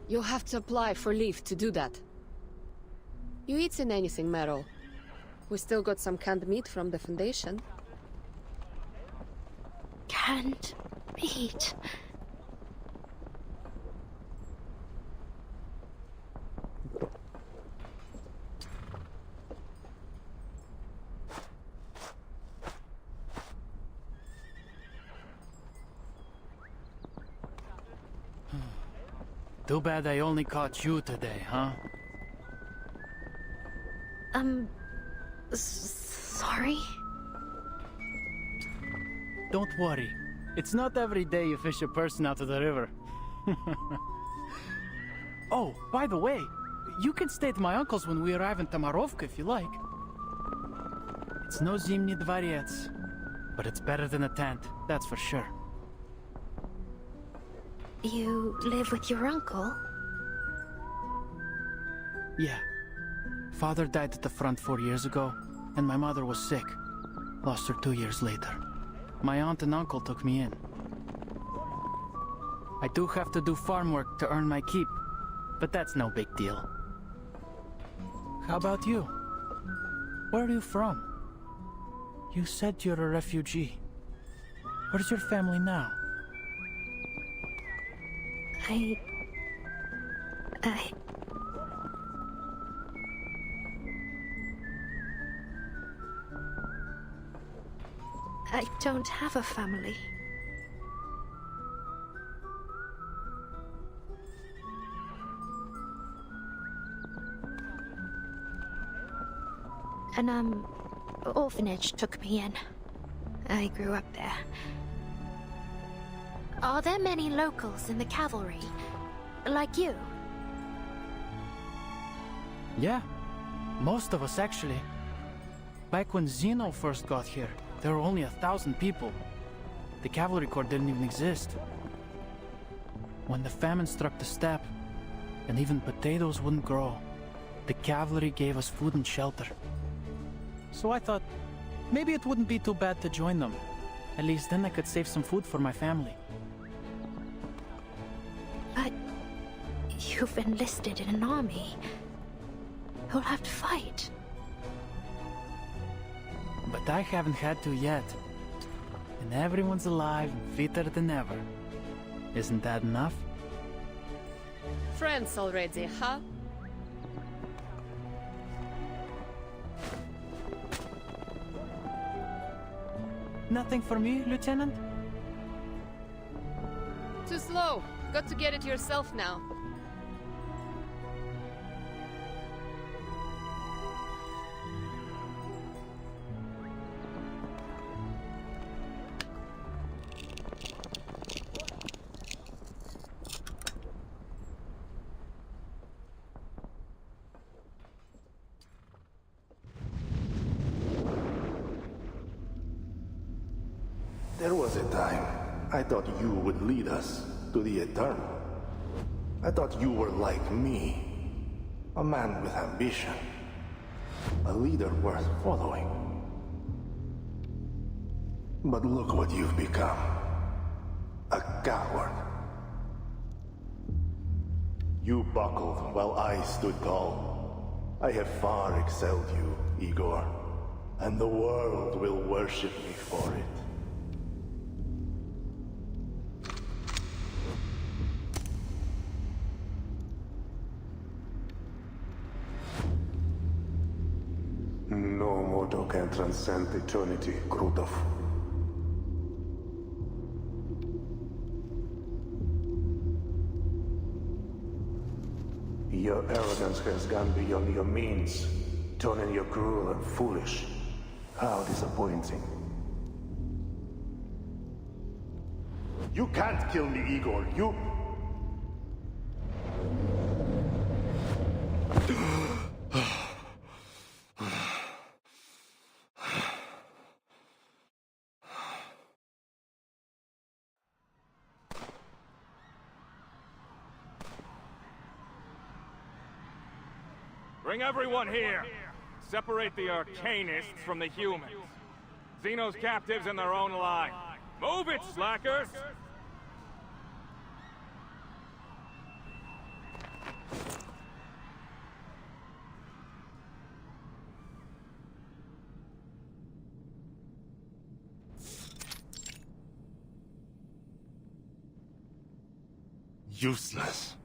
You'll have to apply for leave to do that. You eaten anything, Meryl? We still got some canned meat from the Foundation. Canned meat? Too bad I only caught you today, huh? Sorry? Don't worry. It's not every day you fish a person out of the river. Oh, by the way, you can stay at my uncle's when we arrive in Tamarovka if you like. It's no Zimny Dvorets, but it's better than a tent, that's for sure. You live with your uncle? Yeah. Father died at the front 4 years ago, and my mother was sick. Lost her 2 years later. My aunt and uncle took me in. I do have to do farm work to earn my keep, but that's no big deal. How about you? Where are you from? You said you're a refugee. Where's your family now? I don't have a family. An orphanage took me in. I grew up there. Are there many locals in the cavalry? Like you? Yeah, most of us actually. Back when Zeno first got here, there were only 1,000 people. The cavalry corps didn't even exist. When the famine struck the steppe, and even potatoes wouldn't grow, the cavalry gave us food and shelter. So I thought, maybe it wouldn't be too bad to join them. At least then I could save some food for my family. But you've enlisted in an army. You'll have to fight. But I haven't had to yet. And everyone's alive and fitter than ever. Isn't that enough? Friends already, huh? Nothing for me, Lieutenant? Too slow. Got to get it yourself now. There was a time I thought you would lead us to the eternal. I thought you were like me, a man with ambition, a leader worth following. But look what you've become. A coward. You buckled while I stood tall. I have far excelled you, Igor, and the world will worship me for it. No mortal can transcend eternity, Krutov. Your arrogance has gone beyond your means, turning you cruel and foolish. How disappointing. You can't kill me, Igor. You... Bring everyone here. Separate the Arcanists from the humans. Xeno's captives in their own line. Move it, slackers! Useless.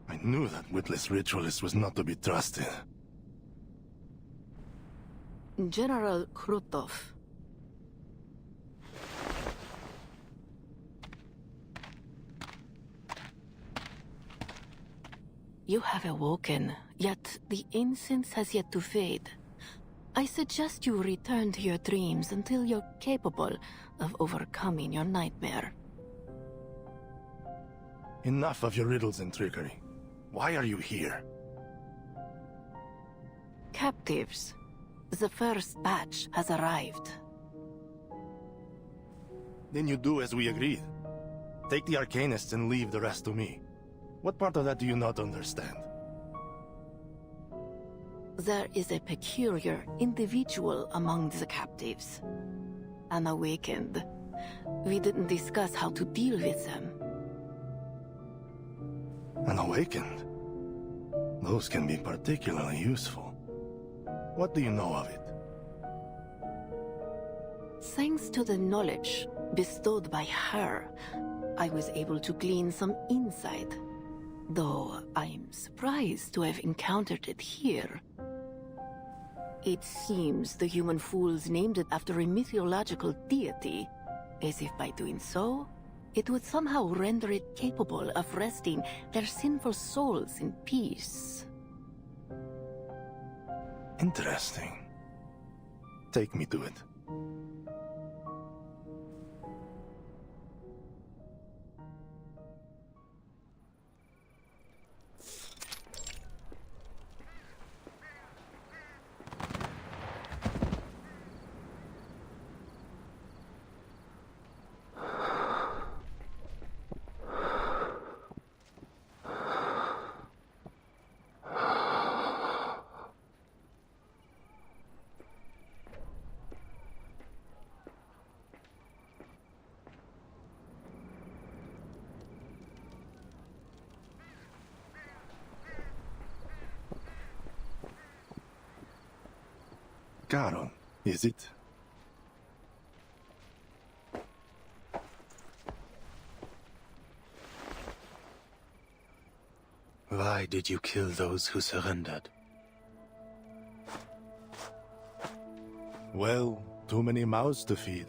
I knew that witless ritualist was not to be trusted. General Krutov. You have awoken, yet the incense has yet to fade. I suggest you return to your dreams until you're capable of overcoming your nightmare. Enough of your riddles and trickery. Why are you here? Captives. The first batch has arrived. Then you do as we agreed. Take the Arcanists and leave the rest to me. What part of that do you not understand? There is a peculiar individual among the captives. Unawakened. We didn't discuss how to deal with them. Unawakened? Those can be particularly useful. What do you know of it? Thanks to the knowledge bestowed by her, I was able to glean some insight. Though I'm surprised to have encountered it here. It seems the human fools named it after a mythological deity, as if by doing so, it would somehow render it capable of resting their sinful souls in peace. Interesting. Take me to it. Sharon, is it? Why did you kill those who surrendered? Well, too many mouths to feed.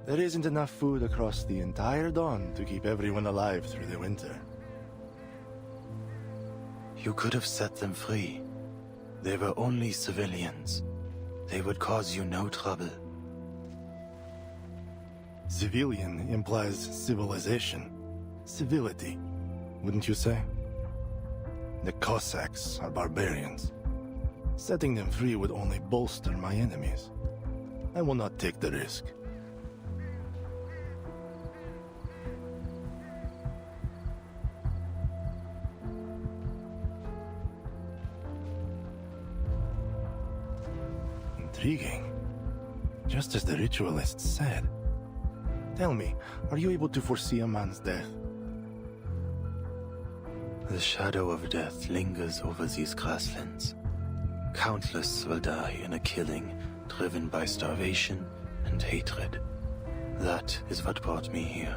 There isn't enough food across the entire Dawn to keep everyone alive through the winter. You could have set them free. They were only civilians. They would cause you no trouble. Civilian implies civilization. Civility, wouldn't you say? The Cossacks are barbarians. Setting them free would only bolster my enemies. I will not take the risk. Intriguing. Just as the ritualists said. Tell me, are you able to foresee a man's death? The shadow of death lingers over these grasslands. Countless will die in a killing driven by starvation and hatred. That is what brought me here.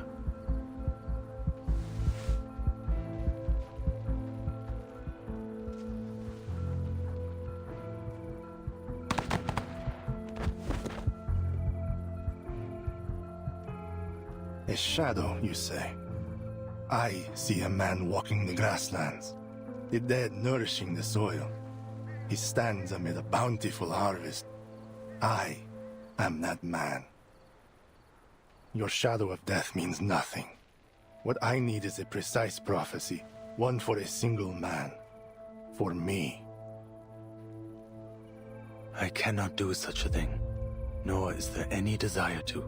A shadow, you say? I see a man walking the grasslands, the dead nourishing the soil. He stands amid a bountiful harvest. I am that man. Your shadow of death means nothing. What I need is a precise prophecy, one for a single man. For me. I cannot do such a thing, nor is there any desire to.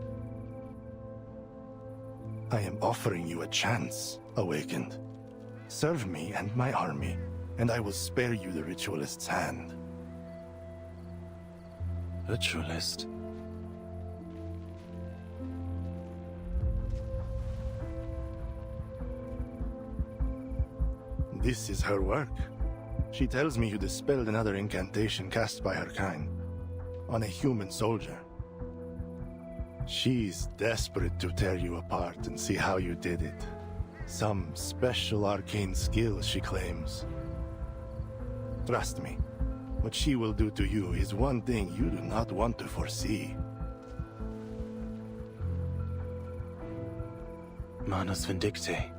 I am offering you a chance, Awakened. Serve me and my army, and I will spare you the Ritualist's hand. Ritualist? This is her work. She tells me you dispelled another incantation cast by her kind, on a human soldier. She's desperate to tear you apart and see how you did it. Some special arcane skill, she claims. Trust me, what she will do to you is one thing you do not want to foresee. Manus Vindicte.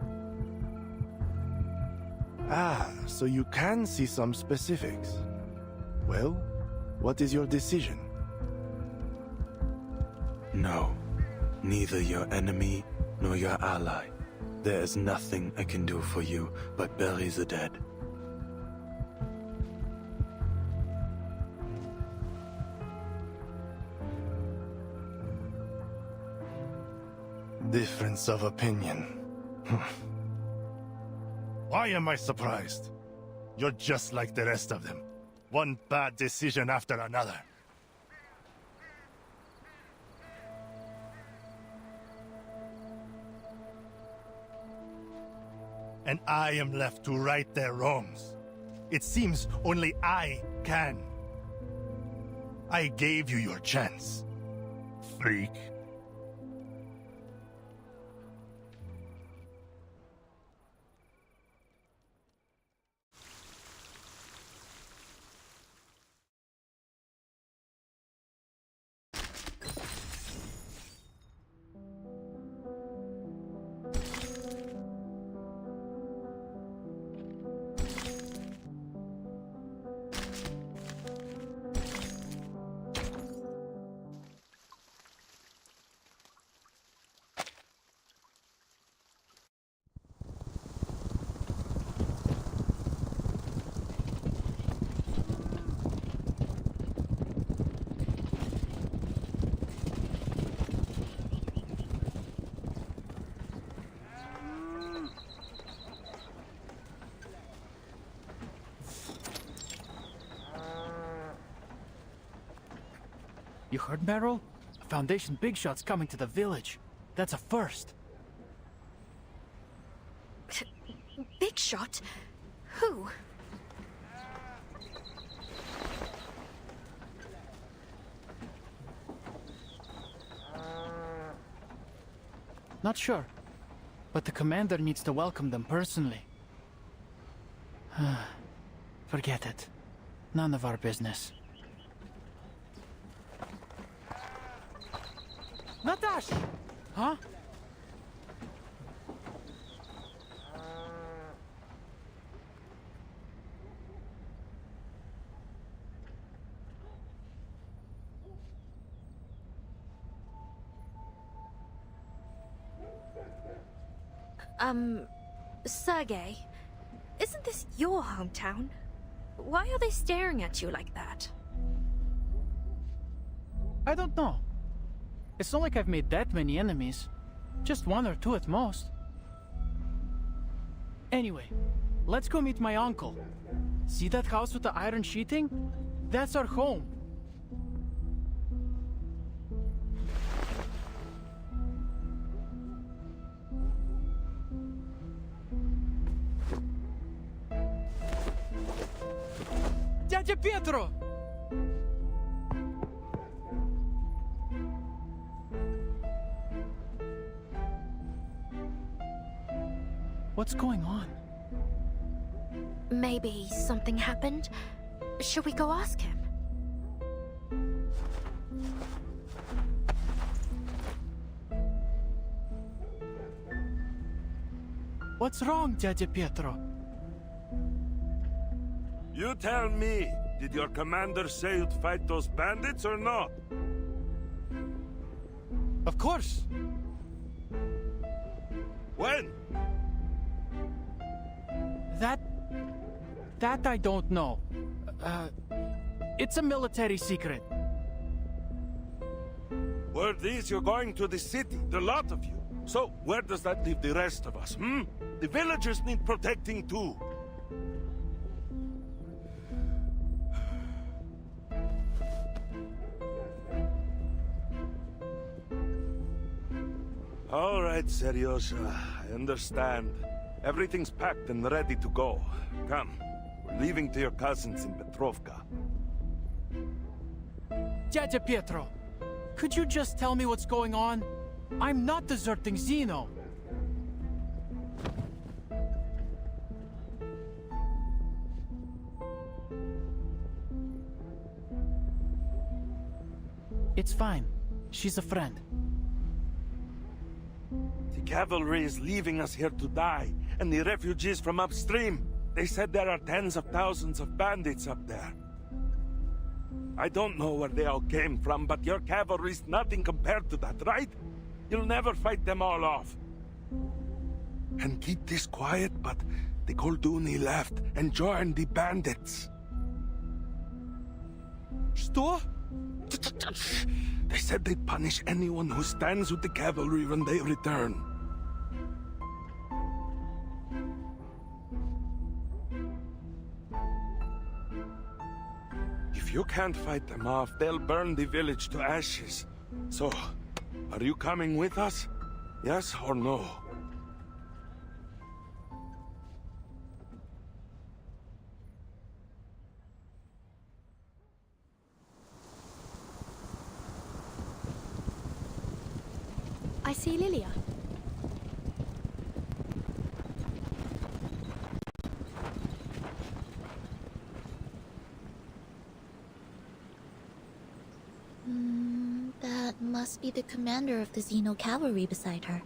Ah, so you can see some specifics. Well, what is your decision? No. Neither your enemy nor your ally. There is nothing I can do for you but bury the dead. Difference of opinion. Why am I surprised? You're just like the rest of them. One bad decision after another. And I am left to right their wrongs. It seems only I can. I gave you your chance, freak. You heard, Meryl? A Foundation big shot's coming to the village. That's a first. Big shot? Who? Not sure. But the commander needs to welcome them personally. Forget it. None of our business. Natash! Huh? Sergei, isn't this your hometown? Why are they staring at you like that? I don't know. It's not like I've made that many enemies. Just one or two at most. Anyway, let's go meet my uncle. See that house with the iron sheeting? That's our home. Дядя Pietro! What's going on? Maybe something happened? Should we go ask him? What's wrong, Dядя Pietro? You tell me, did your commander say you'd fight those bandits or not? Of course. When? That I don't know. It's a military secret. Word is you're going to the city, the lot of you. So, where does that leave the rest of us, hmm? The villagers need protecting too. All right, Seryosa, I understand. Everything's packed and ready to go. Come, we're leaving to your cousins in Petrovka. Dядя Pietro, could you just tell me what's going on? I'm not deserting Zeno. It's fine. She's a friend. The cavalry is leaving us here to die, and the refugees from upstream. They said there are tens of thousands of bandits up there. I don't know where they all came from, but your cavalry's nothing compared to that, right? You'll never fight them all off. And keep this quiet, but the Golduni left and joined the bandits. Что? They said they'd punish anyone who stands with the cavalry when they return. If you can't fight them off, they'll burn the village to ashes. So, are you coming with us? Yes or no? I see Lilia. That must be the commander of the Xeno cavalry beside her.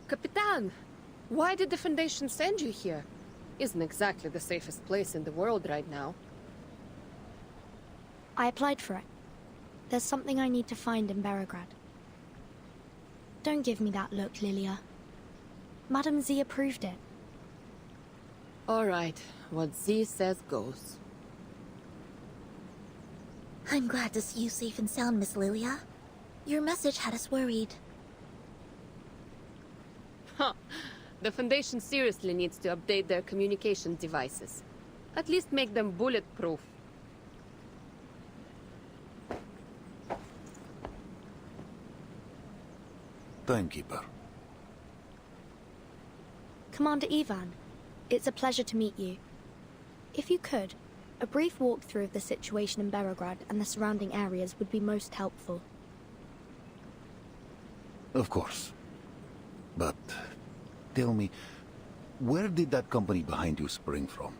Capitan! Why did the Foundation send you here? Isn't exactly the safest place in the world right now. I applied for it. There's something I need to find in Belgrade. Don't give me that look, Lilia. Madame Z approved it. All right, what Z says goes. I'm glad to see you safe and sound, Miss Lilia. Your message had us worried. Huh. The Foundation seriously needs to update their communication devices. At least make them bulletproof. Timekeeper. Commander Ivan, it's a pleasure to meet you. If you could, a brief walkthrough of the situation in Belgrade and the surrounding areas would be most helpful. Of course. But tell me, where did that company behind you spring from?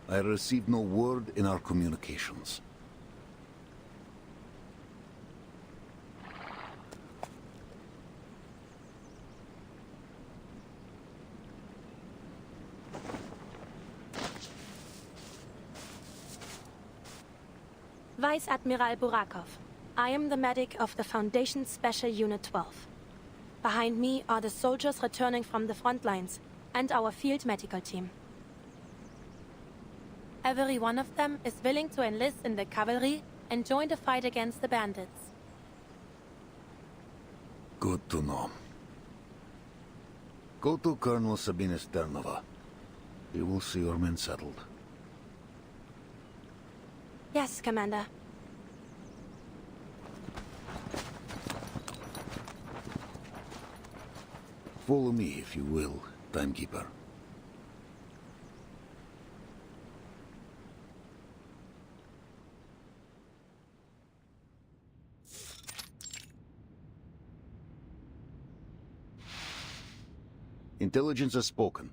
I received no word in our communications. Vice Admiral Burakov. I am the medic of the Foundation's Special Unit 12. Behind me are the soldiers returning from the front lines and our field medical team. Every one of them is willing to enlist in the cavalry and join the fight against the bandits. Good to know. Go to Colonel Sabina Sternova. He will see your men settled. Yes, Commander. Follow me, if you will, Timekeeper. Intelligence has spoken.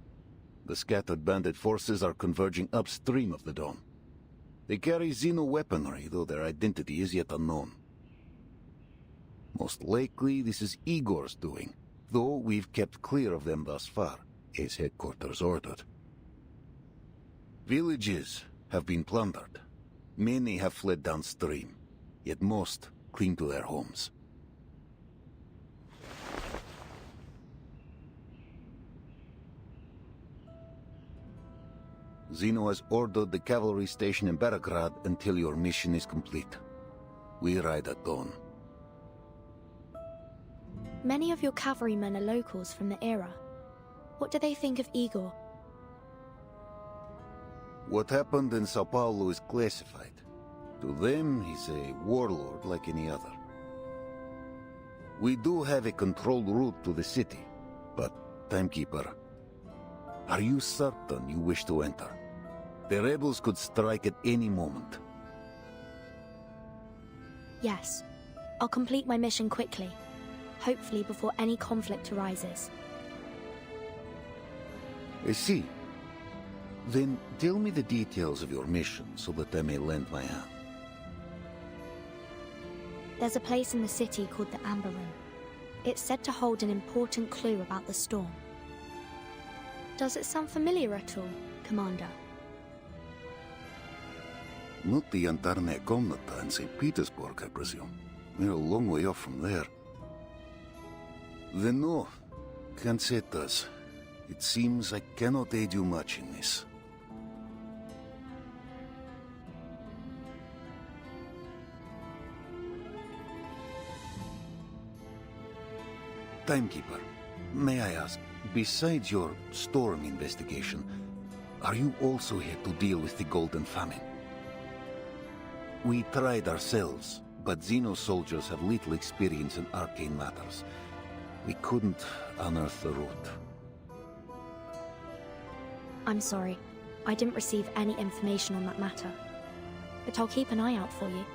The scattered bandit forces are converging upstream of the Dawn. They carry Xeno weaponry, though their identity is yet unknown. Most likely, this is Igor's doing, though we've kept clear of them thus far, as headquarters ordered. Villages have been plundered. Many have fled downstream, yet most cling to their homes. Xeno has ordered the cavalry station in Belgrade until your mission is complete. We ride at dawn. Many of your cavalrymen are locals from the era. What do they think of Igor? What happened in Sao Paulo is classified. To them, he's a warlord like any other. We do have a controlled route to the city, but, Timekeeper, are you certain you wish to enter? The rebels could strike at any moment. Yes. I'll complete my mission quickly. Hopefully before any conflict arises. I see. Then tell me the details of your mission so that I may lend my hand. There's a place in the city called the Amber Room. It's said to hold an important clue about the storm. Does it sound familiar at all, Commander? Not the Antarne Komnata in St. Petersburg, I presume. We're a long way off from there. Then no, can't say it does. It seems I cannot aid you much in this. Timekeeper, may I ask, besides your storm investigation, are you also here to deal with the Golden Famine? We tried ourselves, but Xeno soldiers have little experience in arcane matters. We couldn't unearth the root. I'm sorry. I didn't receive any information on that matter. But I'll keep an eye out for you.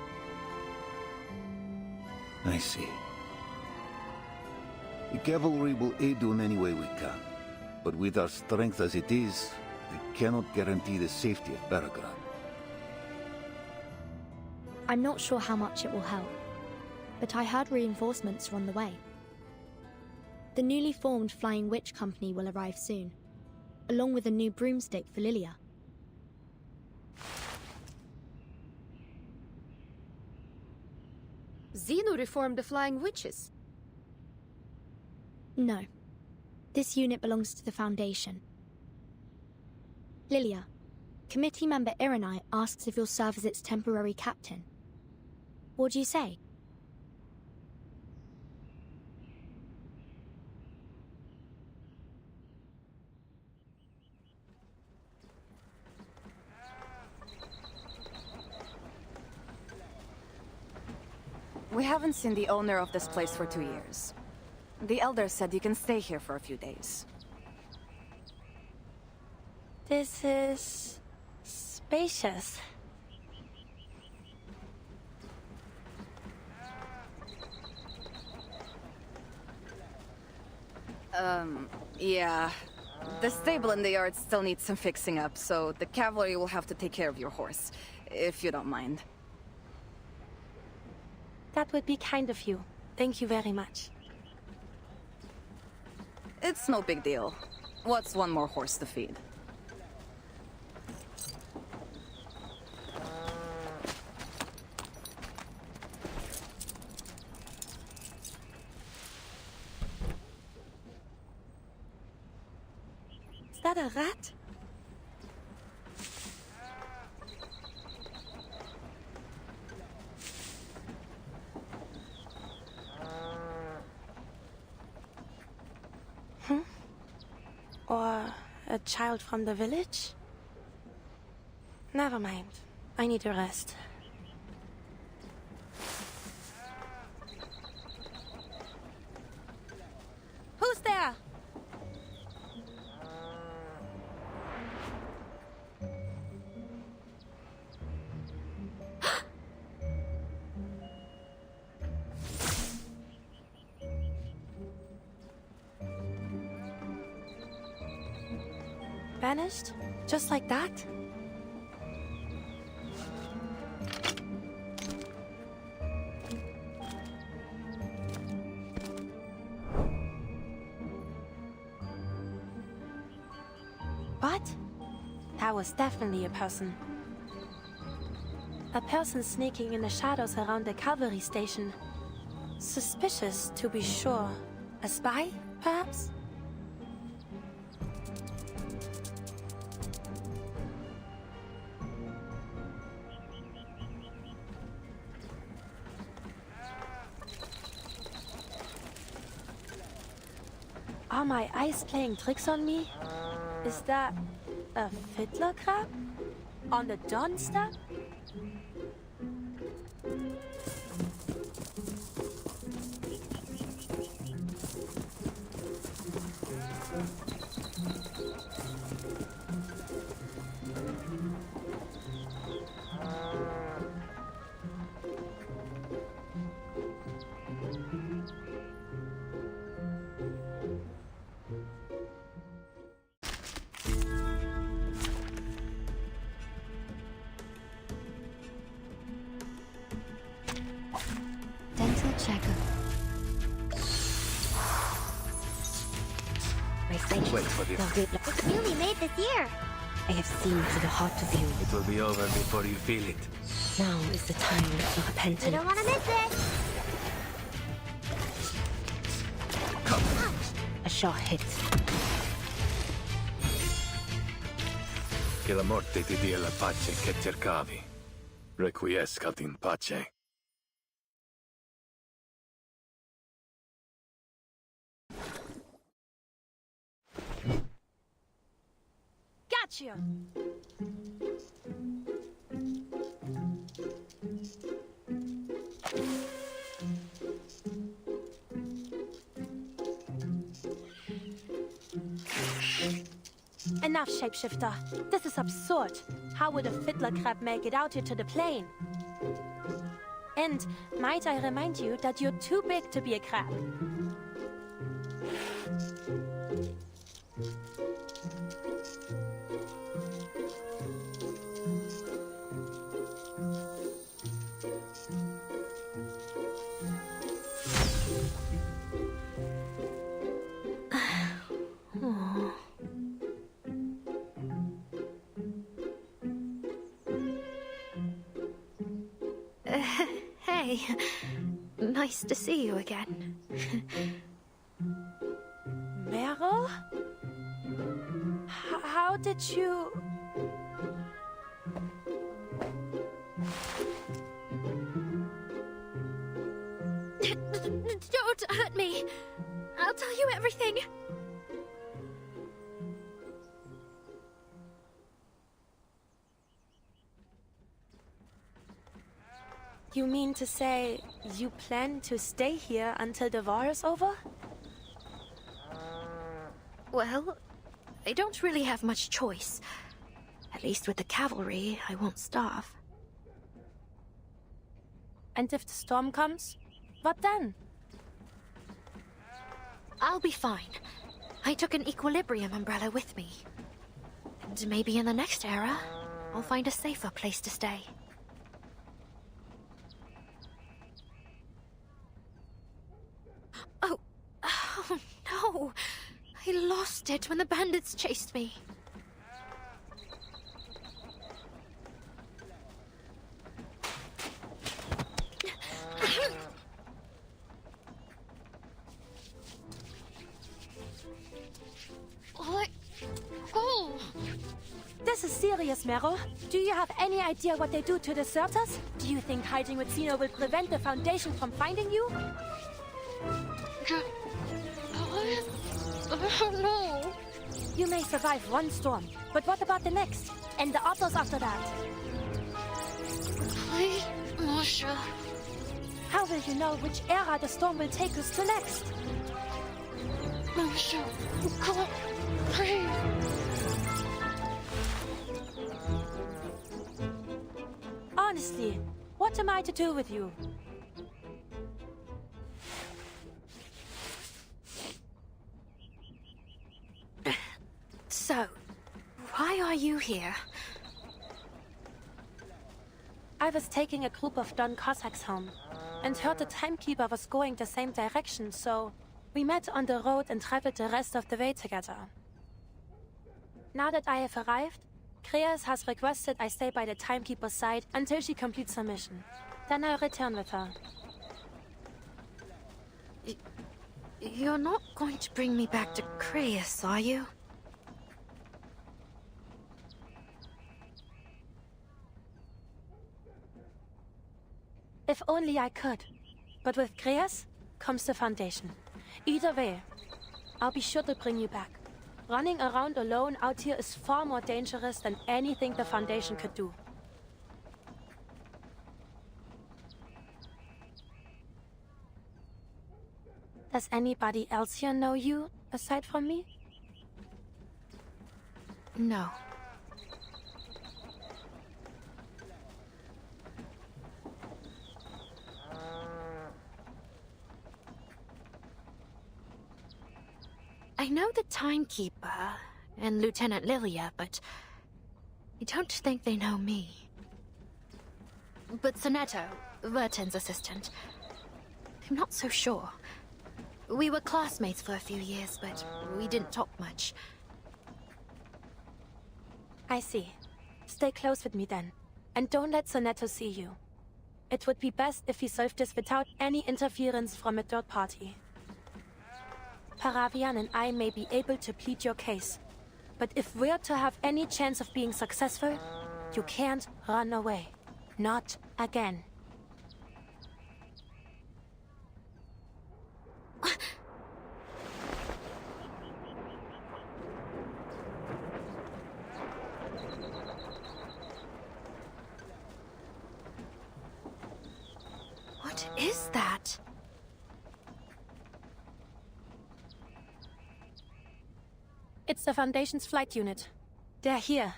I see. The cavalry will aid you in any way we can. But with our strength as it is, we cannot guarantee the safety of Belgrade. I'm not sure how much it will help, but I heard reinforcements are on the way. The newly formed Flying Witch Company will arrive soon, along with a new broomstick for Lilia. Xeno reformed the Flying Witches? No. This unit belongs to the Foundation. Lilia, committee member Irenai asks if you'll serve as its temporary captain. What do you say? We haven't seen the owner of this place for 2 years. The Elder said you can stay here for a few days. This is spacious. Yeah. The stable in the yard still needs some fixing up, so the cavalry will have to take care of your horse, if you don't mind. That would be kind of you. Thank you very much. It's no big deal. What's one more horse to feed? Is that a rat? Or a child from the village? Never mind. I need a rest. Who's there? Vanished? Just like that? What? That was definitely a person. A person sneaking in the shadows around the cavalry station. Suspicious, to be sure. A spy, perhaps? Are my eyes playing tricks on me? Is that a fiddler crab? On the dawn step? Dental checker. My French Wait for this. It's newly made this year. I have seen through the heart of you. It will be over before you feel it. Now is the time for repentance. You don't want to miss it. A shot hit. Che la morte ti dia la pace che cercavi. Requiescat in pace. Gotcha! Enough, shapeshifter. This is absurd. How would a fiddler crab make it out here to the plain? And might I remind you that you're too big to be a crab? Hey, nice to see you again. Meryl? How did you... Don't hurt me. I'll tell you everything. You mean to say you plan to stay here until the war is over? Well, I don't really have much choice. At least with the cavalry, I won't starve. And if the storm comes, what then? I'll be fine. I took an equilibrium umbrella with me. And maybe in the next era, I'll find a safer place to stay. Oh no! I lost it when the bandits chased me. This is serious, Mero. Do you have any idea what they do to deserters? Do you think hiding with Zeno will prevent the Foundation from finding you? No. You may survive one storm, but what about the next? And the others after that? Please, Monsieur. How will you know which era the storm will take us to next? Monsieur, come, please. Honestly, what am I to do with you? So, why are you here? I was taking a group of Don Cossacks home, and heard the timekeeper was going the same direction, so we met on the road and traveled the rest of the way together. Now that I have arrived, Kreas has requested I stay by the timekeeper's side until she completes her mission. Then I'll return with her. You're not going to bring me back to Kreas, are you? If only I could. But with Kreas comes the Foundation. Either way, I'll be sure to bring you back. Running around alone out here is far more dangerous than anything the Foundation could do. Does anybody else here know you, aside from me? No. I know the timekeeper and Lieutenant Lilia, but I don't think they know me. But Sonetto, Vertin's assistant, I'm not so sure. We were classmates for a few years, but we didn't talk much. I see. Stay close with me then, and don't let Sonetto see you. It would be best if we solved this without any interference from a third party. Paravian and I may be able to plead your case, but if we're to have any chance of being successful, you can't run away. Not again. What is that? It's the Foundation's flight unit. They're here.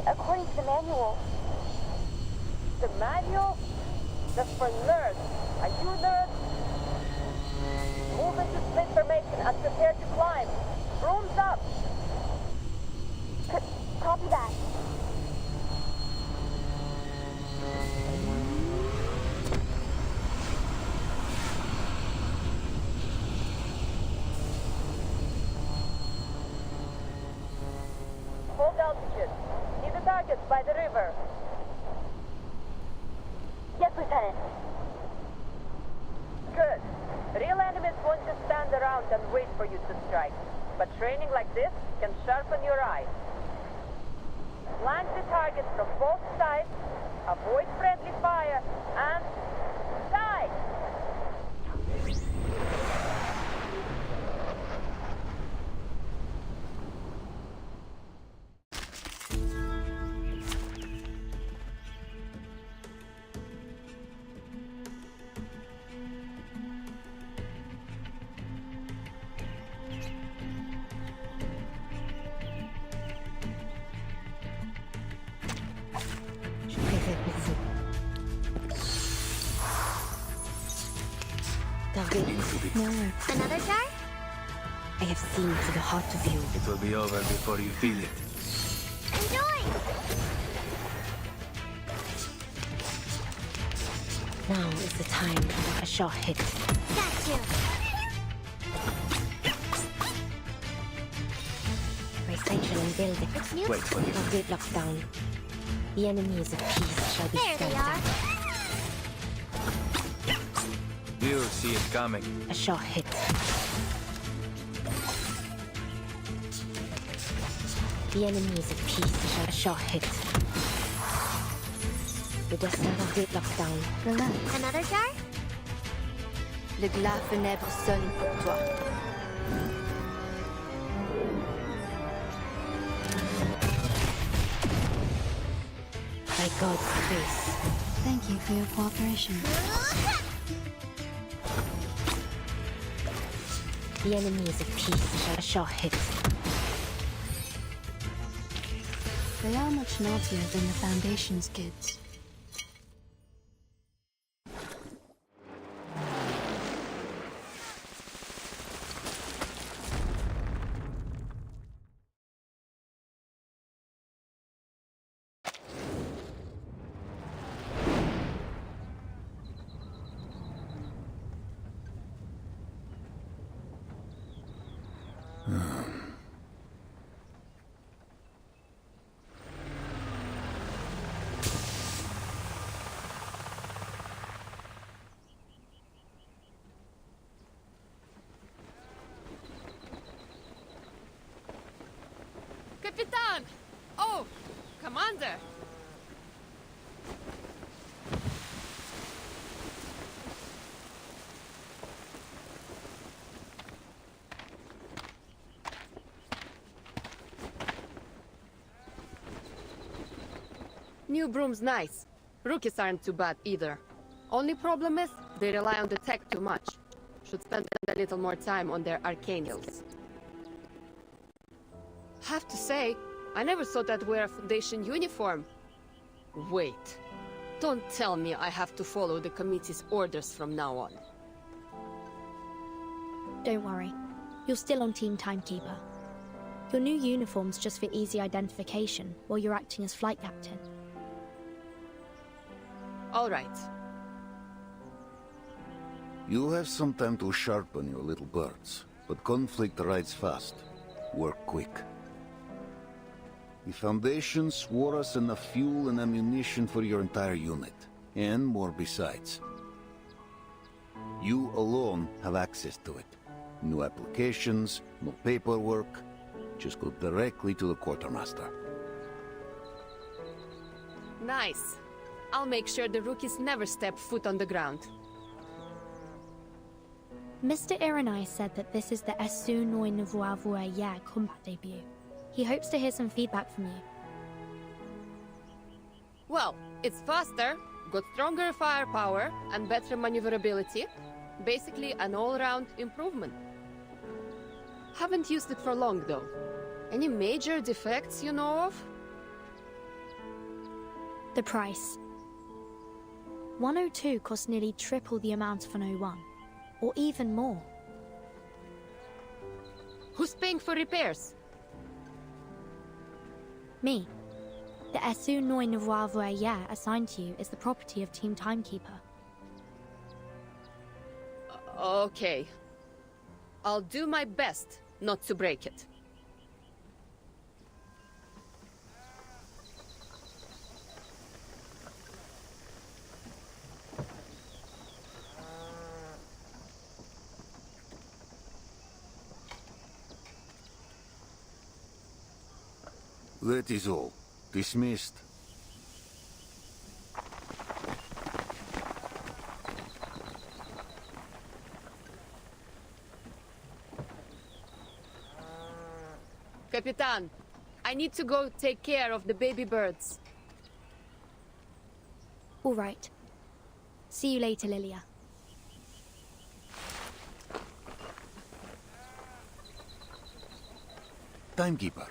according to the manual. The manual? That's for nerds. Are you nerds? Move into split formation and prepare to climb. Brooms up! Copy that. Hold altitude. See the targets by the river. Yes, Lieutenant. Good. Real enemies won't just stand around and wait for you to strike. But training like this can sharpen your eyes. Flank the target from both sides, avoid friendly fire, and die! No. Another jar? I have seen to the heart of you. It will be over before you feel it. Enjoy! Now is the time for a short hit. Got you! Research and build it. It's new. Wait for you. Target lockdown. The enemies of peace shall be There they are. scattered. You'll see it coming. A short hit. The enemies of peace shall a short hit. Le destin target lockdown. Relax. Another jar? Le glas funèbre sonne pour toi. By God's grace. Thank you for your cooperation. The enemies of peace shall a short hit. They are much naughtier than the Foundation's kids. Capitan! Oh, Commander! New broom's nice. Rookies aren't too bad either. Only problem is, they rely on the tech too much. Should spend a little more time on their arcane skills. Have to say, I never thought I'd wear a Foundation uniform. Wait. Don't tell me I have to follow the committee's orders from now on. Don't worry. You're still on Team Timekeeper. Your new uniform's just for easy identification while you're acting as flight captain. All right. You have some time to sharpen your little birds, but conflict rides fast. Work quick. The Foundation swore us enough fuel and ammunition for your entire unit, and more besides. You alone have access to it. No applications, no paperwork. Just go directly to the quartermaster. Nice. I'll make sure the rookies never step foot on the ground. Mr. Iranai said that this is the Esu Noi Nvuavua Ya combat debut. He hopes to hear some feedback from you. Well, it's faster, got stronger firepower, and better maneuverability. Basically, an all-round improvement. Haven't used it for long, though. Any major defects you know of? The price. 102 costs nearly triple the amount of an 01, or even more. Who's paying for repairs? Me. The Esu Noi Nouveau Voyer assigned to you is the property of Team Timekeeper. Okay. I'll do my best not to break it. That is all. Dismissed. Capitan, I need to go take care of the baby birds. All right. See you later, Lilia. Timekeeper.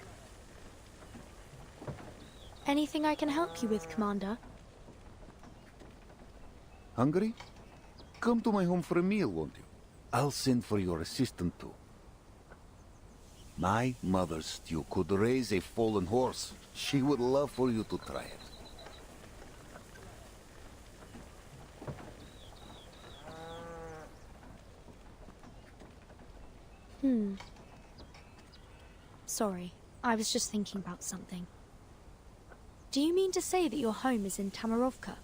Anything I can help you with, Commander? Hungry? Come to my home for a meal, won't you? I'll send for your assistant too. My mother's stew could raise a fallen horse. She would love for you to try it. Sorry, I was just thinking about something. Do you mean to say that your home is in Tamarovka?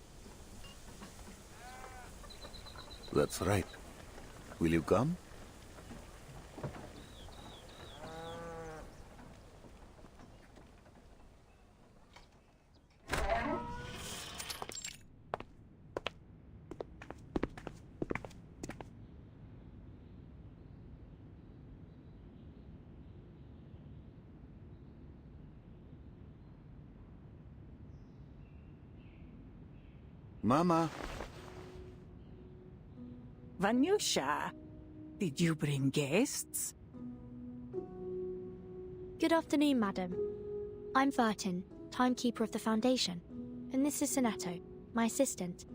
That's right. Will you come? Mama. Vanyusha, did you bring guests? Good afternoon, madam. I'm Vertin, Timekeeper of the Foundation, and this is Sinetto, my assistant.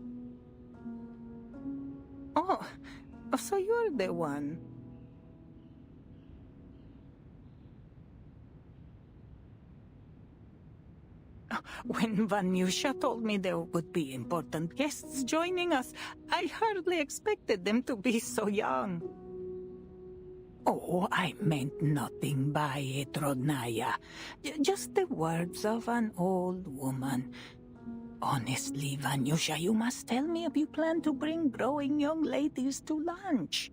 Oh, so you're the one. When Vanyusha told me there would be important guests joining us, I hardly expected them to be so young. Oh, I meant nothing by it, Rodnaya. Just the words of an old woman. Honestly, Vanyusha, you must tell me if you plan to bring growing young ladies to lunch.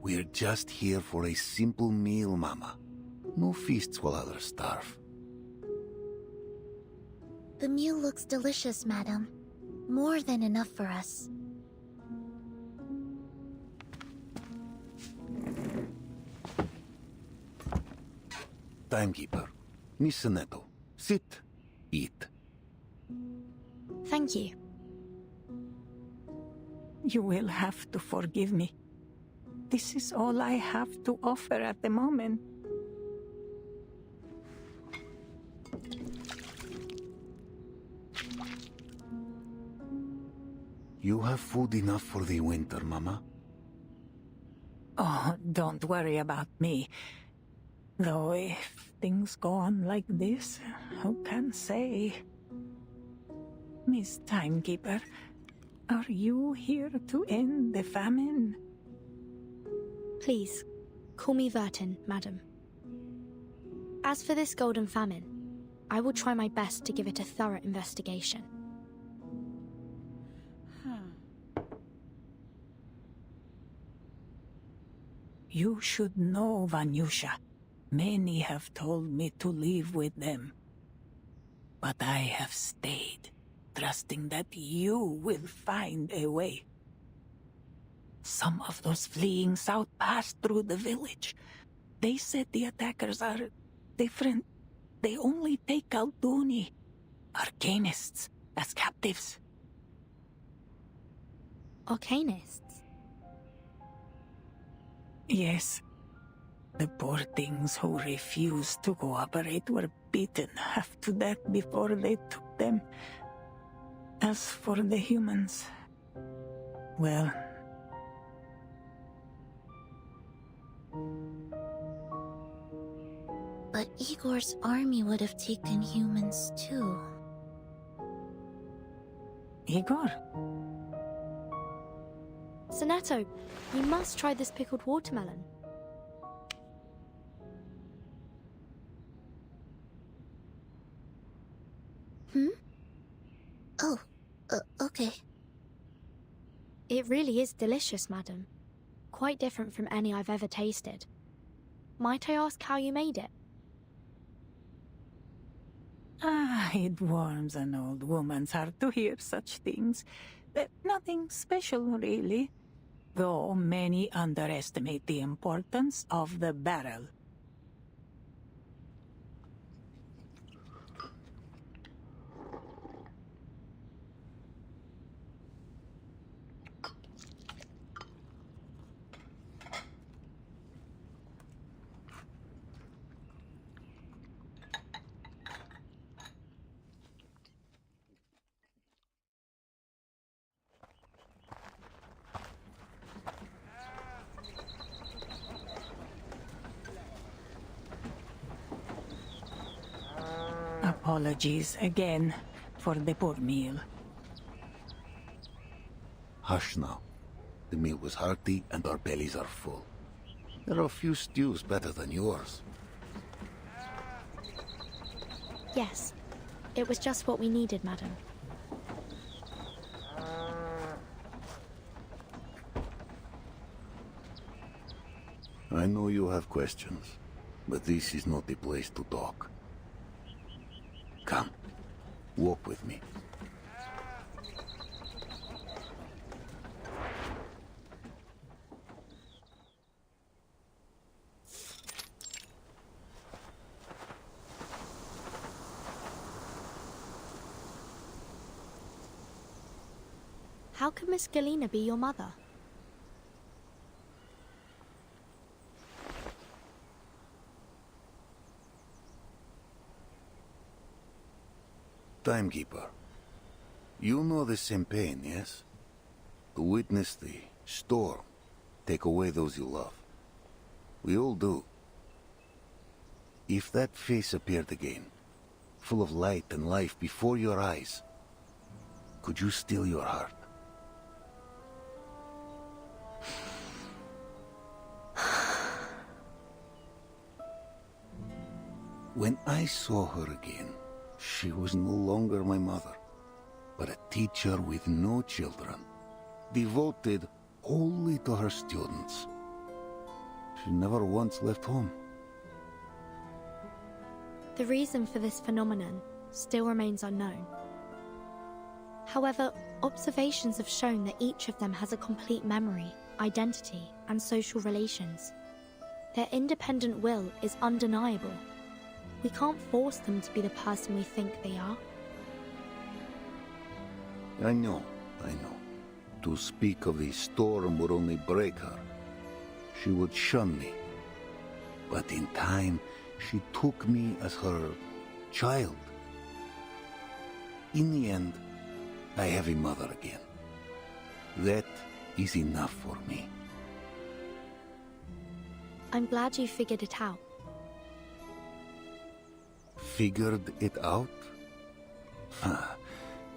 We're just here for a simple meal, Mama. No feasts while others starve. The meal looks delicious, madam. More than enough for us. Timekeeper, Miss Sinetto, sit, eat. Thank you. You will have to forgive me. This is all I have to offer at the moment. You have food enough for the winter, Mama? Oh, don't worry about me. Though if things go on like this, who can say? Miss Timekeeper, are you here to end the famine? Please, call me Vertin, madam. As for this golden famine, I will try my best to give it a thorough investigation. You should know, Vanyusha. Many have told me to leave with them. But I have stayed, trusting that you will find a way. Some of those fleeing south passed through the village. They said the attackers are different. They only take Alduni, arcanists, as captives. Arcanists? Yes. The poor things who refused to cooperate were beaten half to death before they took them. As for the humans, well... But Igor's army would have taken humans too. Igor? Soneto, you must try this pickled watermelon. Oh, okay. It really is delicious, madam. Quite different from any I've ever tasted. Might I ask how you made it? It warms an old woman's heart to hear such things. But nothing special, really. Though many underestimate the importance of the barrel. Apologies again for the poor meal. Hush now. The meal was hearty and our bellies are full. There are a few stews better than yours. Yes. It was just what we needed, madam. I know you have questions, but this is not the place to talk. Come, walk with me. How could Miss Galena be your mother? Timekeeper, you know the same pain, yes? To witness the storm take away those you love. We all do. If that face appeared again, full of light and life before your eyes, could you still your heart? When I saw her again, she was no longer my mother, but a teacher with no children, devoted wholly to her students. She never once left home. The reason for this phenomenon still remains unknown. However, observations have shown that each of them has a complete memory, identity, and social relations. Their independent will is undeniable. We can't force them to be the person we think they are. I know. To speak of the storm would only break her. She would shun me. But in time, she took me as her child. In the end, I have a mother again. That is enough for me. I'm glad you figured it out. Figured it out?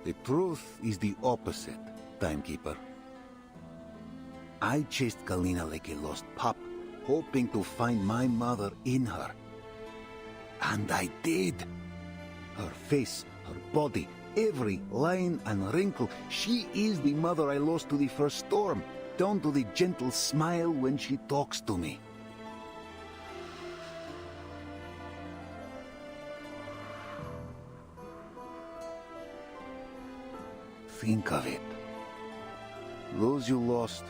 The truth is the opposite, Timekeeper. I chased Galena like a lost pup, hoping to find my mother in her. And I did. Her face, her body, every line and wrinkle. She is the mother I lost to the first storm, down to the gentle smile when she talks to me. Think of it. Those you lost,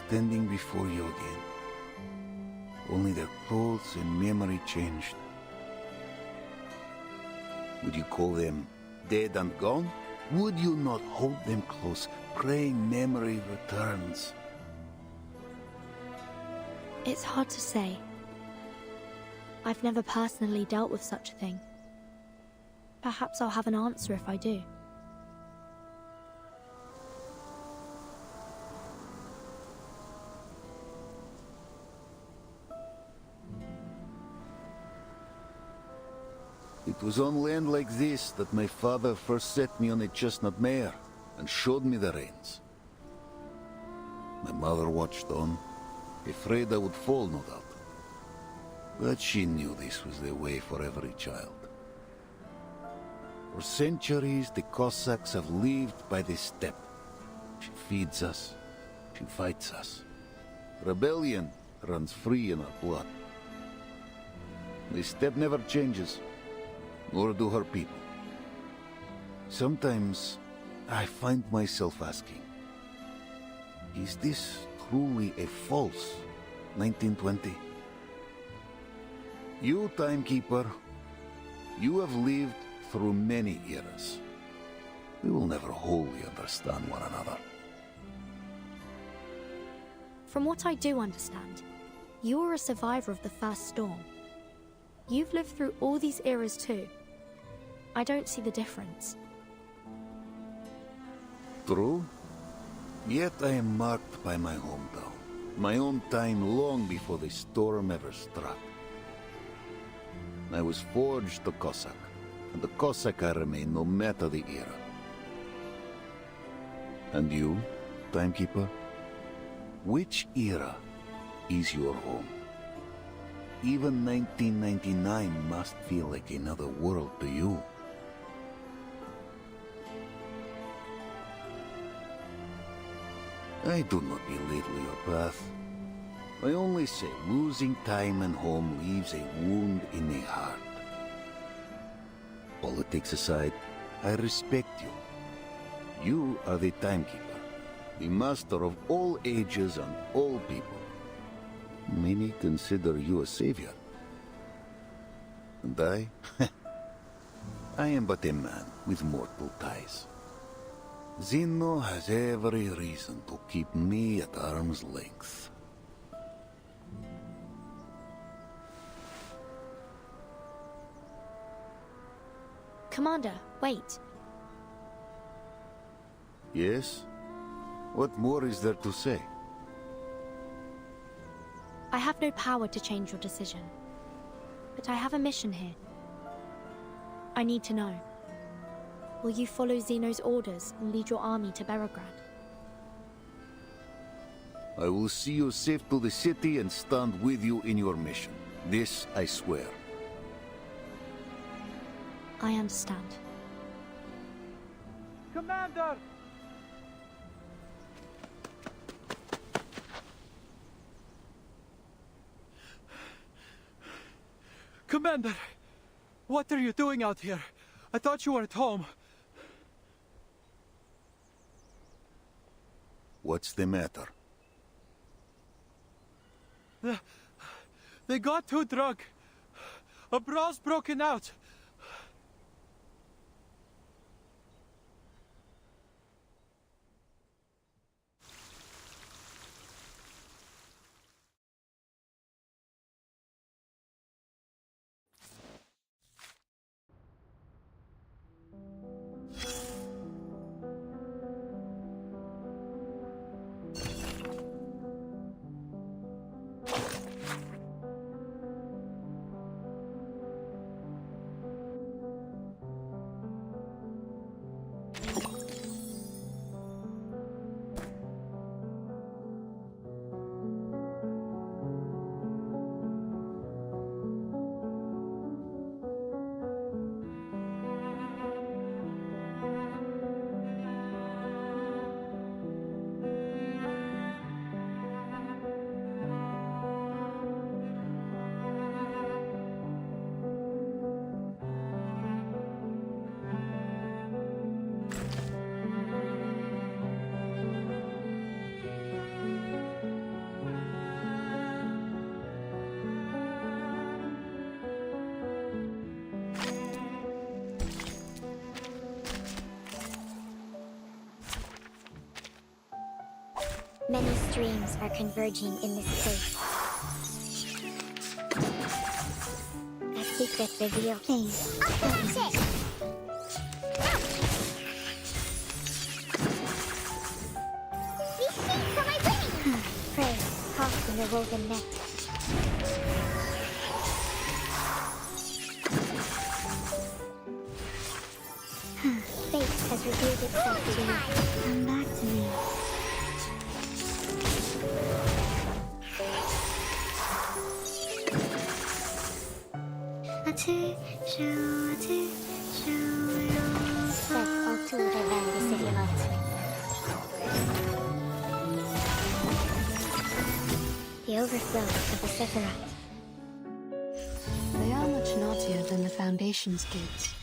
standing before you again. Only their clothes and memory changed. Would you call them dead and gone? Would you not hold them close, praying memory returns? It's hard to say. I've never personally dealt with such a thing. Perhaps I'll have an answer if I do. It was on land like this that my father first set me on a chestnut mare and showed me the reins. My mother watched on, afraid I would fall, no doubt. But she knew this was the way for every child. For centuries, the Cossacks have lived by the steppe. She feeds us, she fights us. Rebellion runs free in our blood. The steppe never changes, nor do her people. Sometimes, I find myself asking, is this truly a false 1920? You, timekeeper, you have lived through many eras. We will never wholly understand one another. From what I do understand, you're a survivor of the first storm. You've lived through all these eras too. I don't see the difference. True. Yet I am marked by my hometown. My own time long before the storm ever struck. I was forged a Cossack, and the Cossack I remain no matter the era. And you, timekeeper? Which era is your home? Even 1999 must feel like another world to you. I do not belittle your path. I only say losing time and home leaves a wound in the heart. Politics aside, I respect you. You are the timekeeper, the master of all ages and all people. Many consider you a savior. And I? I am but a man with mortal ties. Zeno has every reason to keep me at arm's length. Commander, wait. Yes? What more is there to say? I have no power to change your decision. But I have a mission here. I need to know. Will you follow Zeno's orders and lead your army to Belgrade? I will see you safe to the city and stand with you in your mission. This I swear. I understand. Commander! Commander! What are you doing out here? I thought you were at home. What's the matter? They got too drunk. A brawl's broken out. Many streams are converging in this place. secret reveal. Please. Oh, that's it. These sheets are my winning. Prey, caught in the woven net. Fate has revealed itself to you. Come back to me. Set all to revenge the city lights. The overflow of the Sephiroth. They are much naughtier than the Foundation's kids.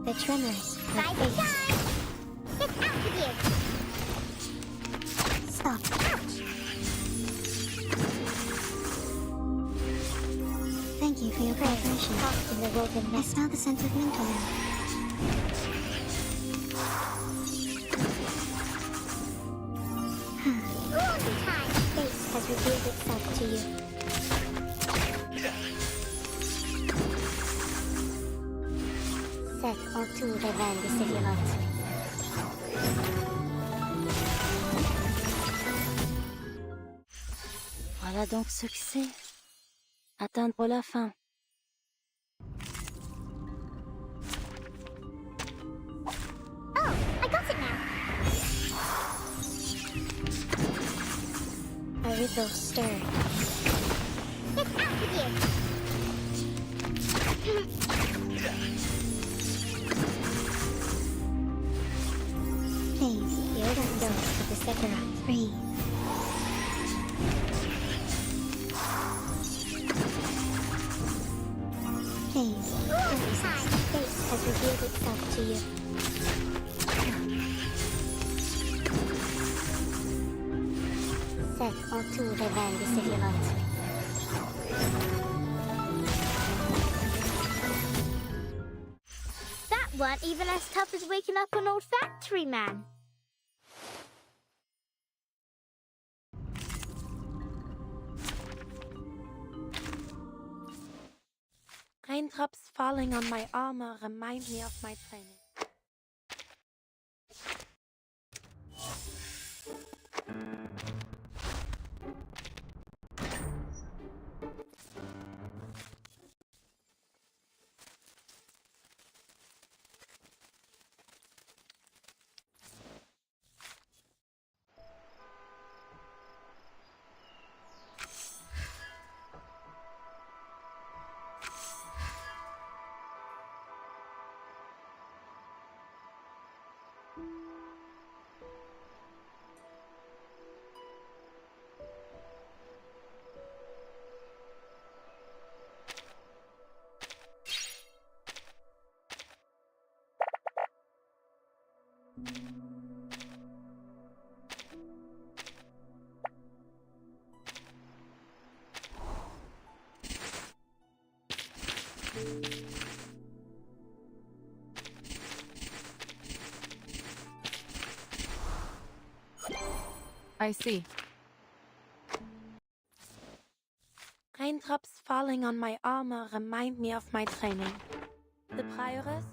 The tremors are fate. Get out of here! Stop. Ouch! Thank you for your cooperation. Caught in the woven net. I smell the scent of mental now. Wrong time! Fate has revealed itself to you. Set all to revenge the city lights. Voilà donc succès. Atteindre la fin. Oh, I got it now. A ripple stirred. Get out of here! Please, the overflow of the Sephiroth. Breathe. Please, fate has revealed itself to you. Set all to revenge the city lights. That weren't even as tough as waking up an old factory man. Raindrops falling on my armor remind me of my training. I see. Raindrops falling on my armor remind me of my training. The prioress